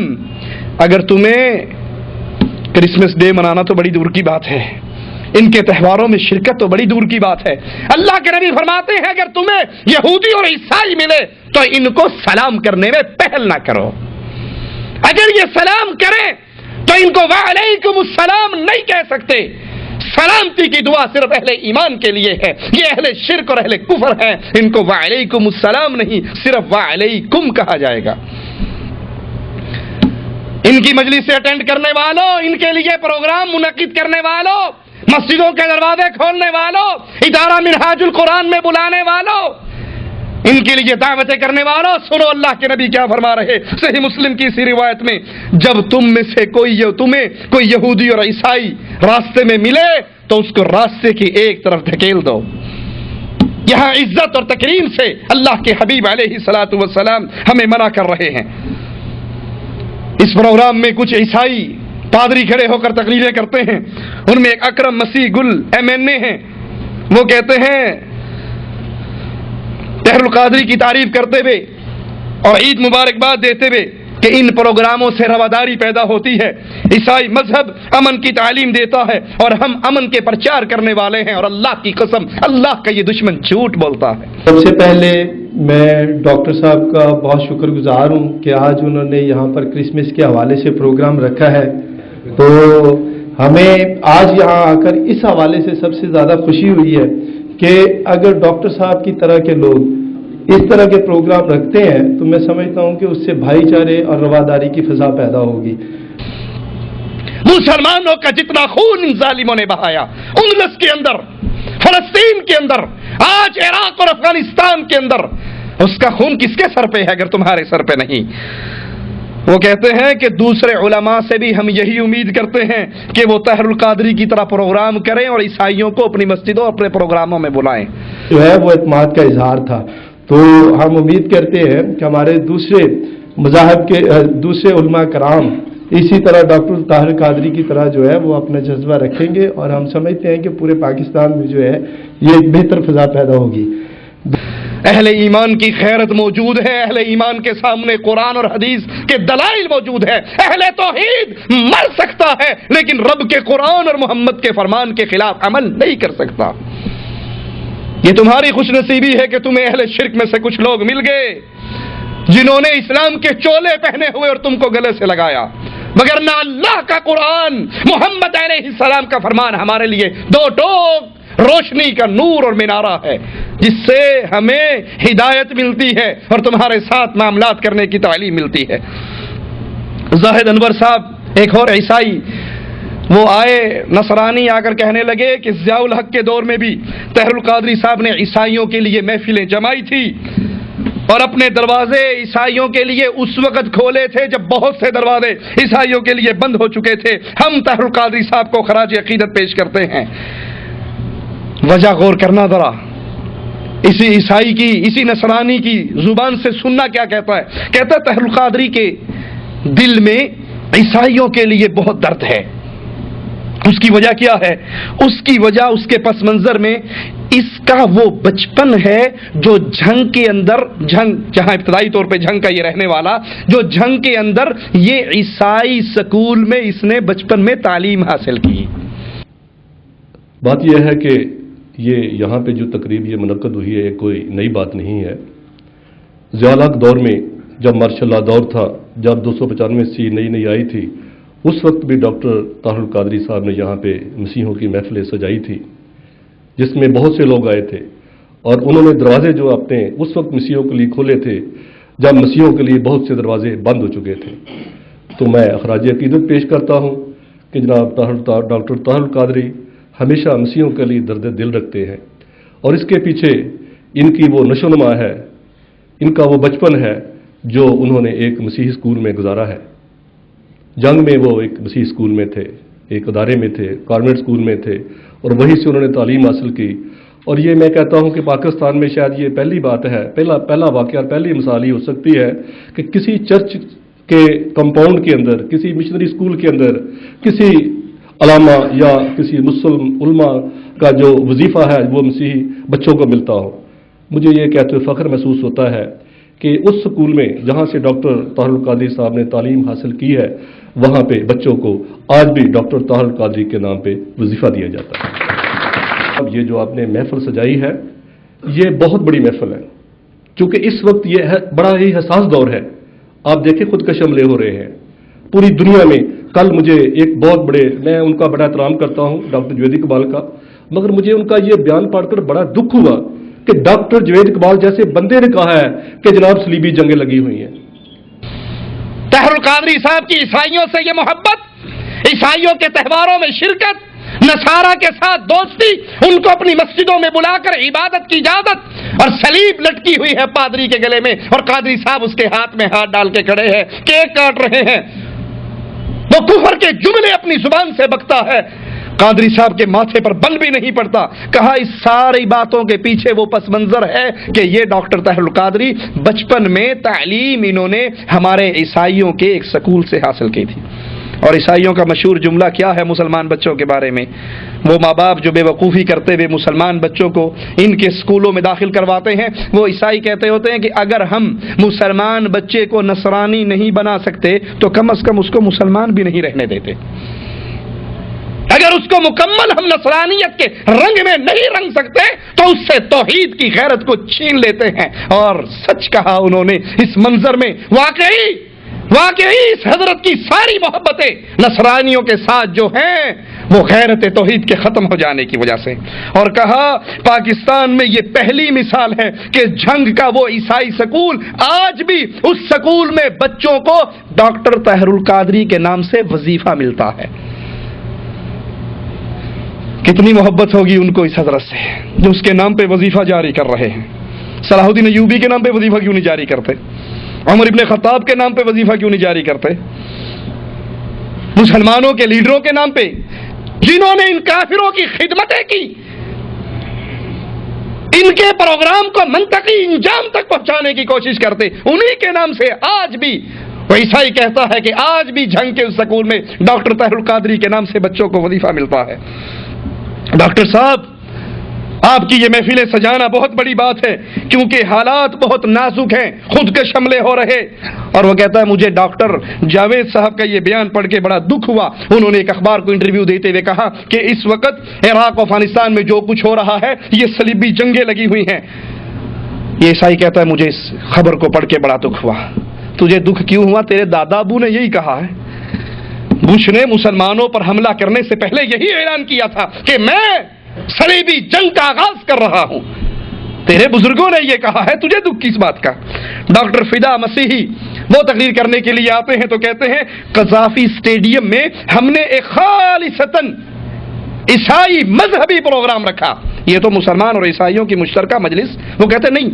اگر تمہیں کرسمس ڈے منانا تو بڑی دور کی بات ہے، ان کے تہواروں میں شرکت تو بڑی دور کی بات ہے، اللہ کے نبی فرماتے ہیں اگر تمہیں یہودی اور عیسائی ملے تو ان کو سلام کرنے میں پہل نہ کرو، اگر یہ سلام کریں تو ان کو وعلیکم السلام نہیں کہہ سکتے، سلامتی کی دعا صرف اہل ایمان کے لیے ہے، یہ اہل شرک اور اہل کفر ہیں، ان کو وعلیکم السلام نہیں صرف وعلیکم کہا جائے گا۔ ان کی مجلس سے اٹینڈ کرنے والوں، ان کے لیے پروگرام منعقد کرنے والوں، مسجدوں کے دروازے کھولنے والوں، ادارہ منہاج القرآن میں بلانے والوں، ان کے لیے دعوتیں کرنے والوں، سنو اللہ کے نبی کیا فرما رہے، صحیح مسلم کی اسی روایت میں، جب تم میں سے تمہیں کوئی یہودی اور عیسائی راستے میں ملے تو اس کو راستے کی ایک طرف دھکیل دو۔ یہاں عزت اور تکریم سے اللہ کے حبیب علیہ الصلوۃ والسلام ہمیں منع کر رہے ہیں۔ اس پروگرام میں کچھ عیسائی پادری کھڑے ہو کر تقریریں کرتے ہیں، ان میں ایک اکرم مسیح گل MNA ہیں، وہ کہتے ہیں طاہر القادری کی تعریف کرتے ہوئے اور عید مبارکباد دیتے ہوئے کہ ان پروگراموں سے رواداری پیدا ہوتی ہے، عیسائی مذہب امن کی تعلیم دیتا ہے اور ہم امن کے پرچار کرنے والے ہیں، اور اللہ کی قسم اللہ کا یہ دشمن جھوٹ بولتا ہے۔ سب سے پہلے میں ڈاکٹر صاحب کا بہت شکر گزار ہوں کہ آج انہوں نے یہاں پر کرسمس کے حوالے سے پروگرام رکھا ہے، تو ہمیں آج یہاں آ کر اس حوالے سے سب سے زیادہ خوشی ہوئی ہے کہ اگر ڈاکٹر صاحب کی طرح کے لوگ اس طرح کے پروگرام رکھتے ہیں تو میں سمجھتا ہوں کہ اس سے بھائی چارے اور رواداری کی فضا پیدا ہوگی۔ مسلمانوں کا جتنا خون ان ظالموں نے بہایا اندلس کے اندر، فلسطین کے اندر، آج عراق اور افغانستان کے اندر، اس کا خون کس کے سر پہ ہے اگر تمہارے سر پہ نہیں؟ وہ کہتے ہیں کہ دوسرے علماء سے بھی ہم یہی امید کرتے ہیں کہ وہ طاہر القادری کی طرح پروگرام کریں اور عیسائیوں کو اپنی مسجدوں اپنے پروگراموں میں بلائیں۔ جو ہے وہ اعتماد کا اظہار تھا، تو ہم امید کرتے ہیں کہ ہمارے دوسرے مذاہب کے دوسرے علماء کرام اسی طرح ڈاکٹر طاہر قادری کی طرح جو ہے وہ اپنا جذبہ رکھیں گے، اور ہم سمجھتے ہیں کہ پورے پاکستان میں جو ہے یہ ایک بہتر فضا پیدا ہوگی۔ اہل ایمان کی خیرت موجود ہے، اہل ایمان کے سامنے قرآن اور حدیث کے دلائل موجود ہے، اہل توحید مر سکتا ہے لیکن رب کے قرآن اور محمد کے فرمان کے خلاف عمل نہیں کر سکتا۔ یہ تمہاری خوش نصیبی ہے کہ تمہیں اہل شرک میں سے کچھ لوگ مل گئے جنہوں نے اسلام کے چولے پہنے ہوئے اور تم کو گلے سے لگایا، مگر نہ اللہ کا قرآن محمد علیہ السلام کا فرمان ہمارے لیے دو ٹوک روشنی کا نور اور مینارہ ہے جس سے ہمیں ہدایت ملتی ہے اور تمہارے ساتھ معاملات کرنے کی تعلیم ملتی ہے۔ زاہد انور صاحب ایک اور عیسائی وہ آئے، نصرانی آ کر کہنے لگے کہ ضیاء الحق کے دور میں بھی طاہر القادری صاحب نے عیسائیوں کے لیے محفلیں جمائی تھی، اور اپنے دروازے عیسائیوں کے لیے اس وقت کھولے تھے جب بہت سے دروازے عیسائیوں کے لیے بند ہو چکے تھے. ہم طاہر القادری صاحب کو خراج عقیدت پیش کرتے ہیں. وجہ غور کرنا ذرا, اسی عیسائی کی, اسی نصرانی کی زبان سے سننا کیا کہتا ہے. کہتا ہے طاہر القادری کے دل میں عیسائیوں کے لیے بہت درد ہے. اس کی وجہ کیا ہے؟ اس کی وجہ اس کے پس منظر میں اس کا وہ بچپن ہے جو جھنگ کے اندر, جھنگ جہاں ابتدائی طور پہ جھنگ کا یہ رہنے والا, جو جھنگ کے اندر یہ عیسائی سکول میں اس نے بچپن میں تعلیم حاصل کی. بات یہ ہے کہ یہ یہاں پہ جو تقریب یہ منعقد ہوئی ہے کوئی نئی بات نہیں ہے. ضیاء الحق دور میں جب ماشاء اللہ دور تھا, جب 295 نئی آئی تھی, اس وقت بھی ڈاکٹر طاہر القادری صاحب نے یہاں پہ مسیحوں کی محفلیں سجائی تھی جس میں بہت سے لوگ آئے تھے, اور انہوں نے دروازے جو اپنے اس وقت مسیحوں کے لیے کھولے تھے جب مسیحوں کے لیے بہت سے دروازے بند ہو چکے تھے. تو میں خراج عقیدت پیش کرتا ہوں کہ جناب ڈاکٹر طاہر القادری ہمیشہ مسیحوں کے لیے درد دل رکھتے ہیں, اور اس کے پیچھے ان کی وہ نشو نما ہے, ان کا وہ بچپن ہے جو انہوں نے ایک مسیحی اسکول میں گزارا ہے. جنگ میں وہ ایک مسیحی اسکول میں تھے, ایک ادارے میں تھے, کانوینٹ اسکول میں تھے, اور وہیں سے انہوں نے تعلیم حاصل کی. اور یہ میں کہتا ہوں کہ پاکستان میں شاید یہ پہلی بات ہے, پہلا واقعہ, پہلی مثال یہ ہو سکتی ہے کہ کسی چرچ کے کمپاؤنڈ کے اندر, کسی مشنری اسکول کے اندر کسی علامہ یا کسی مسلم علماء کا جو وظیفہ ہے وہ مسیحی بچوں کو ملتا ہو. مجھے یہ کہتے ہوئے فخر محسوس ہوتا ہے کہ اس سکول میں جہاں سے ڈاکٹر طاہر القادری صاحب نے تعلیم حاصل کی ہے وہاں پہ بچوں کو آج بھی ڈاکٹر طاہر القادری کے نام پہ وظیفہ دیا جاتا ہے. اب یہ جو آپ نے محفل سجائی ہے یہ بہت بڑی محفل ہے, چونکہ اس وقت یہ بڑا ہی حساس دور ہے. آپ دیکھیں خودکش حملے ہو رہے ہیں پوری دنیا میں. کل مجھے ایک بہت بڑے, میں ان کا بڑا احترام کرتا ہوں ڈاکٹر جوید اقبال کا, مگر مجھے ان کا یہ بیان پڑھ کر بڑا دکھ ہوا کہ ڈاکٹر جوید اقبال جیسے بندے نے کہا ہے کہ جناب صلیبی جنگیں لگی ہوئی ہیں. طاہر القادری صاحب کی عیسائیوں سے یہ محبت, عیسائیوں کے تہواروں میں شرکت, نصارہ کے ساتھ دوستی, ان کو اپنی مسجدوں میں بلا کر عبادت کی اجازت, اور صلیب لٹکی ہوئی ہے پادری کے گلے میں, اور قادری صاحب اس کے ہاتھ میں ہاتھ ڈال کے کھڑے ہیں, کیک کاٹ رہے ہیں, وہ کفر کے جملے اپنی زبان سے بکتا ہے, قادری صاحب کے ماتھے پر بل بھی نہیں پڑتا. کہا اس ساری باتوں کے پیچھے وہ پس منظر ہے کہ یہ ڈاکٹر طاہر القادری بچپن میں تعلیم انہوں نے ہمارے عیسائیوں کے ایک سکول سے حاصل کی تھی. اور عیسائیوں کا مشہور جملہ کیا ہے مسلمان بچوں کے بارے میں؟ وہ ماں باپ جو بے وقوفی کرتے ہوئے مسلمان بچوں کو ان کے اسکولوں میں داخل کرواتے ہیں, وہ عیسائی کہتے ہوتے ہیں کہ اگر ہم مسلمان بچے کو نصرانی نہیں بنا سکتے تو کم از کم اس کو مسلمان بھی نہیں رہنے دیتے. اگر اس کو مکمل ہم نصرانیت کے رنگ میں نہیں رنگ سکتے تو اس سے توحید کی غیرت کو چھین لیتے ہیں. اور سچ کہا انہوں نے اس منظر میں. واقعی اس حضرت کی ساری محبتیں نصرانیوں کے ساتھ جو ہیں وہ غیرت توحید کے ختم ہو جانے کی وجہ سے. اور کہا پاکستان میں یہ پہلی مثال ہے کہ جنگ کا وہ عیسائی سکول آج بھی اس سکول میں بچوں کو ڈاکٹر طاہر القادری کے نام سے وظیفہ ملتا ہے. کتنی محبت ہوگی ان کو اس حضرت سے جو اس کے نام پہ وظیفہ جاری کر رہے ہیں. صلاح الدین ایوبی کے نام پہ وظیفہ کیوں نہیں جاری کرتے؟ عمر ابن خطاب کے نام پہ وظیفہ کیوں نہیں جاری کرتے؟ مسلمانوں کے لیڈروں کے نام پہ جنہوں نے ان کافروں کی خدمتیں کی, ان کے پروگرام کو منطقی انجام تک پہنچانے کی کوشش کرتے, انہی کے نام سے آج بھی وہ عیسائی کہتا ہے کہ آج بھی جنگ کے اس سکول میں ڈاکٹر طاہر القادری کے نام سے بچوں کو وظیفہ ملتا ہے. ڈاکٹر صاحب آپ کی یہ محفلیں سجانا بہت بڑی بات ہے کیونکہ حالات بہت نازک ہیں, خودکش حملے ہو رہے. اور وہ کہتا ہے مجھے ڈاکٹر جاوید صاحب کا یہ بیان پڑھ کے بڑا دکھ ہوا. انہوں نے ایک اخبار کو انٹرویو دیتے ہوئے کہا کہ اس وقت عراق و افغانستان میں جو کچھ ہو رہا ہے یہ صلیبی جنگیں لگی ہوئی ہیں. یہ عیسائی کہتا ہے مجھے اس خبر کو پڑھ کے بڑا دکھ ہوا. تجھے دکھ کیوں ہوا؟ تیرے دادا ابو نے یہی کہا ہے. بش نے مسلمانوں پر حملہ کرنے سے پہلے یہی اعلان کیا تھا کہ میں صلیبی جنگ کا آغاز کر رہا ہوں. تیرے بزرگوں نے یہ کہا ہے, تجھے دکھ کس بات کا؟ ڈاکٹر فدا مسیحی وہ تقریر کرنے کے لیے آتے ہیں تو کہتے ہیں قذافی اسٹیڈیم میں ہم نے ایک خالصتاً عیسائی مذہبی پروگرام رکھا. یہ تو مسلمان اور عیسائیوں کی مشترکہ مجلس, وہ کہتے نہیں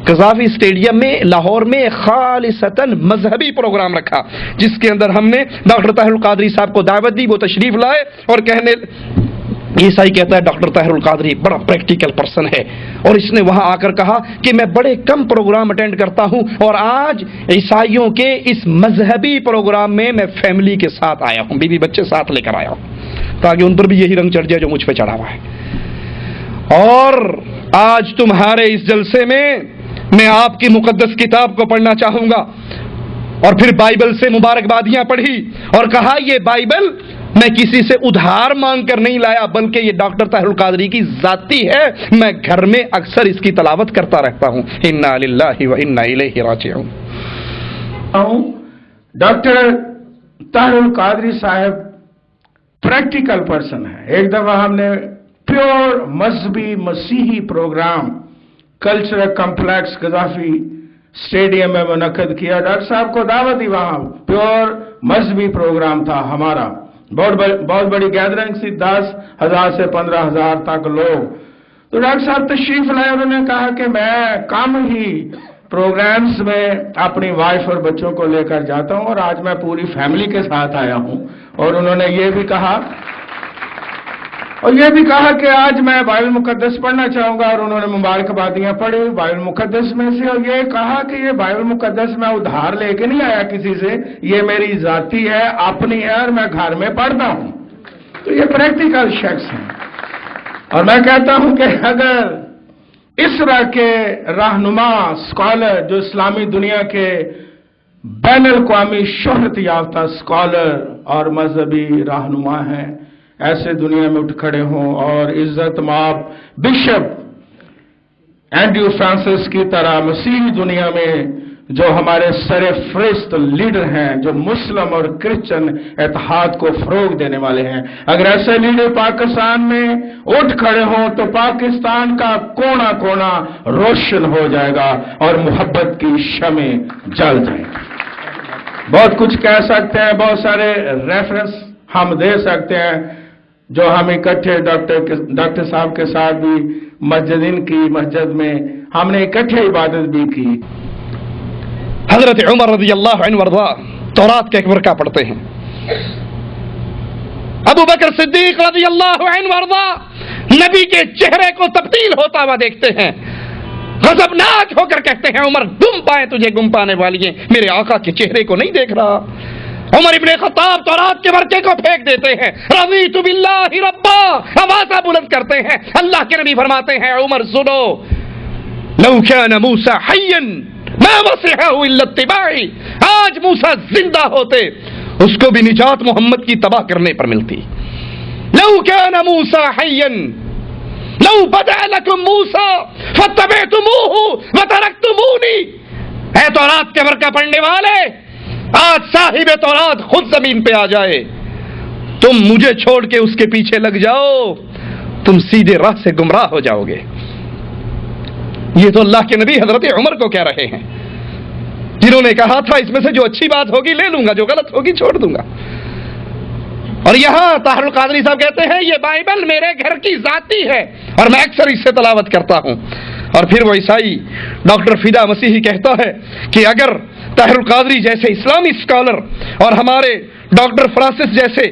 قذافی اسٹیڈیم میں لاہور میں خالصتاً مذہبی پروگرام رکھا، جس کے اندر ہم نے ڈاکٹر طاہر القادری صاحب کو دعوت دی، وہ تشریف لائے اور کہنے، عیسائی کہتا ہے ڈاکٹر طاہر القادری بڑا پریکٹیکل پرسن ہے، اور اس نے وہاں آ کر کہا کہ میں بڑے کم پروگرام اٹینڈ کرتا ہوں، اور آج عیسائیوں کے اس مذہبی پروگرام میں میں فیملی کے ساتھ آیا ہوں، بیوی بچے ساتھ لے کر آیا ہوں، تاکہ ان پر بھی یہی رنگ چڑھ جائے جو مجھ پہ چڑھا ہوا ہے۔ اور آج تمہارے اس جلسے میں آپ کی مقدس کتاب کو پڑھنا چاہوں گا، اور پھر بائبل سے مبارکبادیاں پڑھی اور کہا یہ بائبل میں کسی سے ادھار مانگ کر نہیں لایا، بلکہ یہ ڈاکٹر طاہر القادری کی ذاتی ہے، میں گھر میں اکثر اس کی تلاوت کرتا رہتا ہوں۔ انا للہ و انا الیہ راجعون۔ ڈاکٹر طاہر القادری صاحب پریکٹیکل پرسن ہے۔ ایک دفعہ ہم نے پیور مذہبی مسیحی programme cultural complex Gaddafi stadium میں منعقد کیا، ڈاکٹر صاحب کو دعوت دی، وہاں پیور مذہبی پروگرام تھا ہمارا، بہت بڑی گیدرنگ سی، 10,000 سے 15,000 تک لوگ۔ تو ڈاکٹر صاحب تشریف لائے، انہوں نے کہا کہ میں کم ہی پروگرامز میں اپنی وائف اور بچوں کو لے کر جاتا ہوں، اور آج میں پوری فیملی کے ساتھ آیا ہوں، اور انہوں نے یہ بھی کہا کہ آج میں بائبل مقدس پڑھنا چاہوں گا، اور انہوں نے مبارکبادیاں پڑھی بائبل مقدس میں سے، اور یہ کہا کہ یہ بائبل مقدس میں ادھار لے کے نہیں آیا کسی سے، یہ میری ذاتی ہے، اپنی ہے، اور میں گھر میں پڑھتا ہوں۔ تو یہ پریکٹیکل شخص ہیں، اور میں کہتا ہوں کہ اگر اس طرح کے رہنما اسکالر جو اسلامی دنیا کے بین الاقوامی شہرت یافتہ اسکالر اور مذہبی رہنما ہیں، ایسے دنیا میں اٹھ کھڑے ہوں، اور عزت مآب بشپ اینڈریو فرانسس کی طرح مسیحی دنیا میں جو ہمارے سر فہرست لیڈر ہیں، جو مسلم اور کرسچن اتحاد کو فروغ دینے والے ہیں، اگر ایسے لیڈر پاکستان میں اٹھ کھڑے ہوں تو پاکستان کا کونا کونا روشن ہو جائے گا اور محبت کی شمع جل جائیں گی۔ بہت کچھ کہہ سکتے ہیں، بہت سارے ریفرنس ہم دے سکتے ہیں، جو ہم اکٹھے ڈاکٹر صاحب کے ساتھ بھی مسجد میں ہم نے اکٹھے عبادت بھی کی۔ حضرت عمر رضی اللہ عنہ وارضا تورات کا ایک ورقہ پڑھتے ہیں، ابو بکر صدیق رضی اللہ عنہ وارضا نبی کے چہرے کو تبدیل ہوتا ہوا دیکھتے ہیں، غضبناک ہو کر کہتے ہیں عمر گم پائے تجھے گم پانے والی ہیں، میرے آقا کے چہرے کو نہیں دیکھ رہا۔ عمر ابن خطاب تورات کے ورقے کو پھینک دیتے ہیں، رضیت باللہ ربا، آوازہ بلند کرتے ہیں۔ اللہ کے نبی فرماتے ہیں عمر سنو، لو کان موسیٰ حیا ما وسعہ الا اتباعی، آج موسیٰ زندہ ہوتے اس کو بھی نجات محمد کی تباہ کرنے پر ملتی۔ لو کان موسیٰ حیا لو بدا لکم موسیٰ فاتبعتموہ وترکتمونی، اے تورات کے ورقہ پڑھنے والے، آج صاحب تورات خود زمین پہ آ جائے، تم مجھے چھوڑ کے اس کے پیچھے لگ جاؤ، تم سیدھے راہ سے گمراہ ہو جاؤ گے۔ یہ تو اللہ کے نبی حضرت عمر کو کہہ رہے ہیں، جنہوں نے کہا تھا اس میں سے جو اچھی بات ہوگی لے لوں گا، جو غلط ہوگی چھوڑ دوں گا۔ اور یہاں طاہر القادری صاحب کہتے ہیں یہ بائبل میرے گھر کی ذاتی ہے، اور میں اکثر اس سے تلاوت کرتا ہوں۔ اور پھر وہ عیسائی ڈاکٹر فدا مسیحی کہتا ہے کہ اگر طاہر القادری جیسے اسلامی اسکالر اور ہمارے ڈاکٹر فرانسس جیسے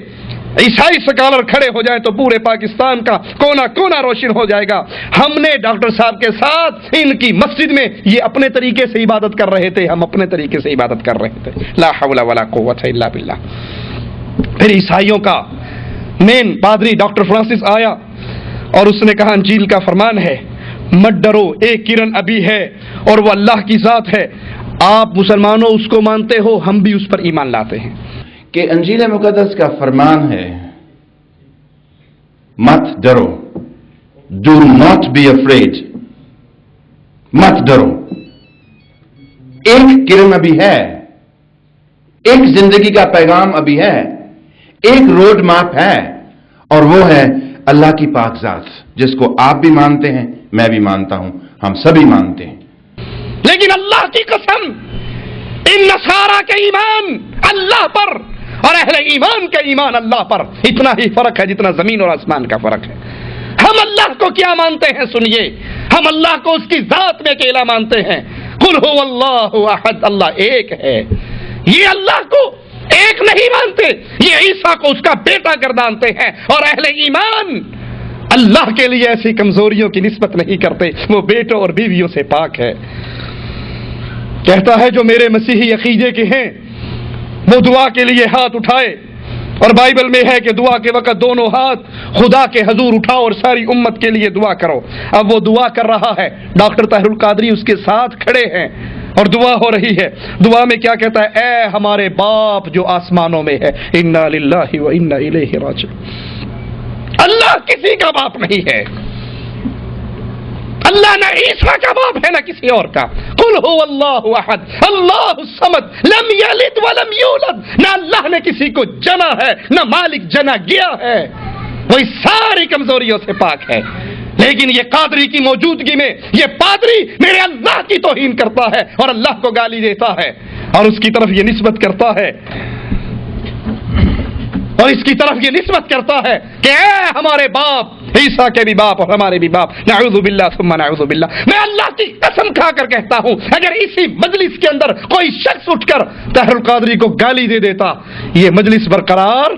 عیسائی اسکالر کھڑے ہو جائیں تو پورے پاکستان کا کونا کونا روشن ہو جائے گا۔ ہم نے ڈاکٹر صاحب کے ساتھ ان کی مسجد میں یہ اپنے طریقے سے عبادت کر رہے تھے، ہم اپنے طریقے سے عبادت کر رہے تھے، لا حول ولا قوت الا باللہ۔ پھر عیسائیوں کا مین پادری ڈاکٹر فرانسس آیا اور اس نے کہا انجیل کا فرمان ہے مت ڈرو، ایک کرن ابھی ہے اور وہ اللہ کی ذات ہے، آپ مسلمانوں اس کو مانتے ہو، ہم بھی اس پر ایمان لاتے ہیں۔ کہ انجیل مقدس کا فرمان ہے مت ڈرو، ڈو ناٹ بی افریڈ، مت ڈرو۔ ایک کرن ابھی ہے، ایک زندگی کا پیغام ابھی ہے، ایک روڈ میپ ہے، اور وہ ہے اللہ کی پاک ذات، جس کو آپ بھی مانتے ہیں، میں بھی مانتا ہوں، ہم سبھی مانتے ہیں۔ لیکن اللہ کی قسم، ان نصارہ کے ایمان اللہ پر اور اہل ایمان کا ایمان اللہ پر اتنا ہی فرق ہے جتنا زمین اور آسمان کا فرق ہے۔ ہم اللہ کو کیا مانتے ہیں سنیے، ہم اللہ کو اس کی ذات میں اکیلا مانتے ہیں، قل هو اللہ احد، اللہ ایک ہے. یہ اللہ کو ایک نہیں مانتے، یہ عیسیٰ کو اس کا بیٹا گردانتے ہیں. اور اہل ایمان اللہ کے لیے ایسی کمزوریوں کی نسبت نہیں کرتے، وہ بیٹوں اور بیویوں سے پاک ہے. کہتا ہے جو میرے مسیحی عقیدے کے ہیں وہ دعا کے لیے ہاتھ اٹھائے، اور بائبل میں ہے کہ دعا کے وقت دونوں ہاتھ خدا کے حضور اٹھاؤ اور ساری امت کے لیے دعا کرو. اب وہ دعا کر رہا ہے، ڈاکٹر طاہر القادری اس کے ساتھ کھڑے ہیں اور دعا ہو رہی ہے. دعا میں کیا کہتا ہے؟ اے ہمارے باپ جو آسمانوں میں ہے، انا للہ و انا الیہ راجعون. اللہ کسی کا باپ نہیں ہے، اللہ نہ عیسیٰ کا باپ ہے نہ کسی اور کا. قل هو اللہ احد اللہ الصمد لم یلد ولم یولد. نہ اللہ نے کسی کو جنا ہے نہ مالک جنا گیا ہے، وہ اس ساری کمزوریوں سے پاک ہے. لیکن یہ قادری کی موجودگی میں یہ پادری میرے اللہ کی توہین کرتا ہے اور اللہ کو گالی دیتا ہے اور اس کی طرف یہ نسبت کرتا ہے کہ اے ہمارے باپ، عیسیٰ کے بھی باپ اور ہمارے بھی باپ. نعوذ باللہ ثم نعوذ باللہ. میں اللہ کی قسم کھا کر کہتا ہوں اگر اسی مجلس کے اندر کوئی شخص اٹھ کر طاہر القادری کو گالی دے دیتا، یہ مجلس برقرار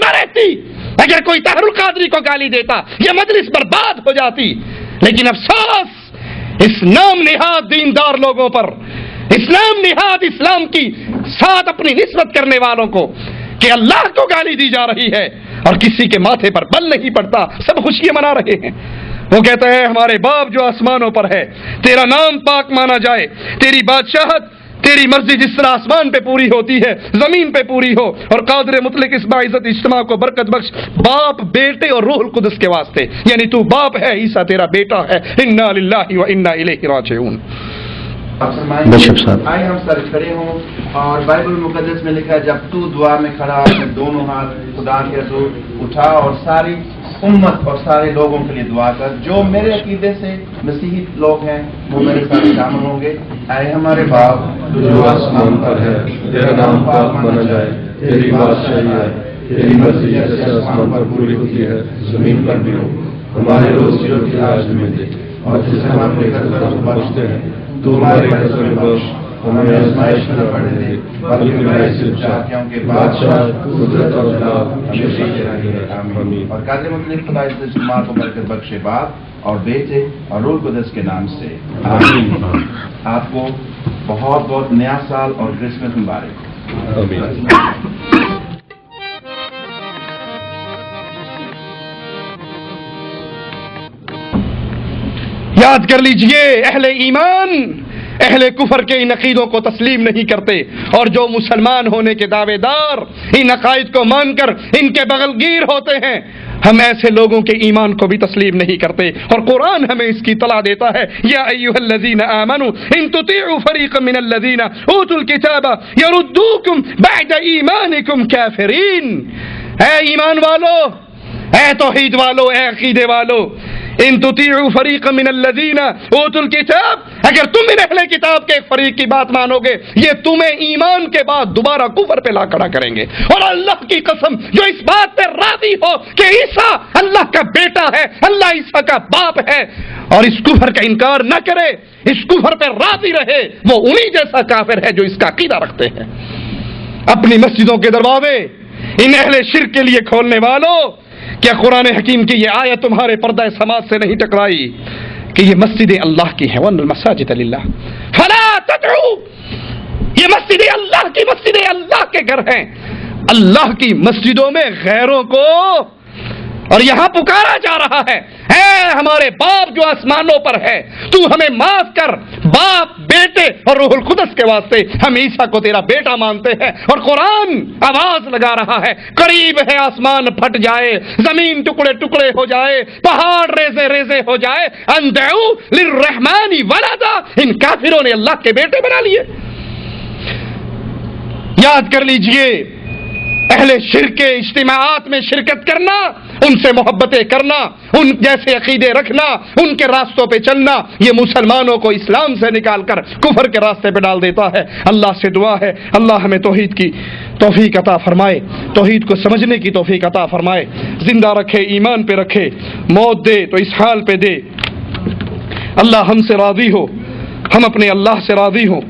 نہ رہتی. اگر کوئی طاہر القادری کو گالی دیتا یہ مجلس برباد ہو جاتی. لیکن افسوس اس نام نہاد دیندار لوگوں پر، اسلام نہاد اسلام کی ساتھ اپنی نسبت کرنے والوں کو کہ اللہ کو گالی دی جا رہی ہے اور کسی کے ماتھے پر بل نہیں پڑتا، سب خوشیاں منا رہے ہیں. وہ کہتا ہے ہمارے باپ جو آسمانوں پر ہے، تیرا نام پاک مانا جائے، تیری بادشاہت، تیری مرضی جس طرح آسمان پہ پوری ہوتی ہے زمین پہ پوری ہو. اور قادر مطلق اس باعزت اجتماع کو برکت بخش باپ، بیٹے اور روح القدس کے واسطے. یعنی تو باپ ہے، عیسیٰ تیرا بیٹا ہے. انا للہ و انا الیہ راجعون. بشپ صاحب آئے ہم سر کھڑے ہوں اور بائبل مقدس میں لکھا ہے جب تو دعا میں کھڑا اپنے دونوں ہاتھ خدا کے حضور اٹھا اور ساری امت اور سارے لوگوں کے لیے دعا کر. جو میرے عقیدے سے مسیحی لوگ ہیں وہ میرے ساتھ شامل ہوں گے. اے ہمارے باپ جو آسمان پر ہے، تیرا نام پاک مانا جائے، تیری بادشاہی آئے، تیری مرضی جیسے آسمان پر پوری ہوتی ہے زمین پر بھی ہو. ہمارے روزی روٹی آج ہمیں دے، اور جسے ہم اپنے قدر کو بخشتے ہیں تو ہمارے قدر میں بخش. ہمیں آزمائش نہ پڑنے دے بلکہ برائی سے بچا، کیونکہ بادشاہ قدرت اور جلال ہمیشہ کے رہے. آمین. اور قادر مطلق خدا اس اجتماع کو برکت بخشے باپ اور بیٹے اور روح القدس کے نام سے آمین. آپ کو بہت بہت نیا سال اور کرسمس مبارک. آمین. یاد کر لیجئے اہل ایمان اہل کفر کے ان عقیدوں کو تسلیم نہیں کرتے، اور جو مسلمان ہونے کے دعوے دار ان عقائد کو مان کر ان کے بغل گیر ہوتے ہیں، ہم ایسے لوگوں کے ایمان کو بھی تسلیم نہیں کرتے. اور قرآن ہمیں اس کی اطلاع دیتا ہے، یا ایھا الذین آمنوا ان تطیعوا فریقا من الذین اوتوا الکتاب یردوکم بعد ایمانکم کافرین. اے ایمان والو، اے توحید والو، اے عقیدے والو، ان تطیعوا فریقا من الذین اوتوا الکتاب، اگر تم ان اہل کتاب کے ایک فریق کی بات مانو گے یہ تمہیں ایمان کے بعد دوبارہ کفر پہ لا کھڑا کریں گے. اور اللہ کی قسم جو اس بات پہ راضی ہو کہ عیسیٰ اللہ کا بیٹا ہے، اللہ عیسیٰ کا باپ ہے، اور اس کفر کا انکار نہ کرے، اس کفر پہ راضی رہے، وہ انہی جیسا کافر ہے جو اس کا عقیدہ رکھتے ہیں. اپنی مسجدوں کے دروازے ان اہل شرک کے لیے کھولنے والوں، کیا قرآن حکیم کی یہ آیت تمہارے پردہ سماج سے نہیں ٹکرائی کہ یہ مسجد اللہ کی ہیں؟ وَأَنَّ الْمَسَاجِدَ لِلَّهِ فَلَا تَدْعُوا، یہ مسجد اللہ کی، مسجد اللہ کے گھر ہیں. اللہ کی مسجدوں میں غیروں کو، اور یہاں پکارا جا رہا ہے اے ہمارے باپ جو آسمانوں پر ہے تو ہمیں معاف کر، باپ، بیٹے اور روح القدس کے واسطے ہم عیسیٰ کو تیرا بیٹا مانتے ہیں. اور قرآن آواز لگا رہا ہے قریب ہے آسمان پھٹ جائے، زمین ٹکڑے ٹکڑے ہو جائے، پہاڑ ریزے ریزے ہو جائے، ان دعوا للرحمن ولدا، ان کافروں نے اللہ کے بیٹے بنا لیے. یاد کر لیجئے اہل شرک کے اجتماعات میں شرکت کرنا، ان سے محبتیں کرنا، ان جیسے عقیدے رکھنا، ان کے راستوں پہ چلنا، یہ مسلمانوں کو اسلام سے نکال کر کفر کے راستے پہ ڈال دیتا ہے. اللہ سے دعا ہے اللہ ہمیں توحید کی توفیق عطا فرمائے، توحید کو سمجھنے کی توفیق عطا فرمائے، زندہ رکھے، ایمان پہ رکھے، موت دے تو اس حال پہ دے اللہ ہم سے راضی ہو، ہم اپنے اللہ سے راضی ہوں۔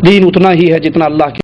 دین اتنا ہی ہے جتنا اللہ کے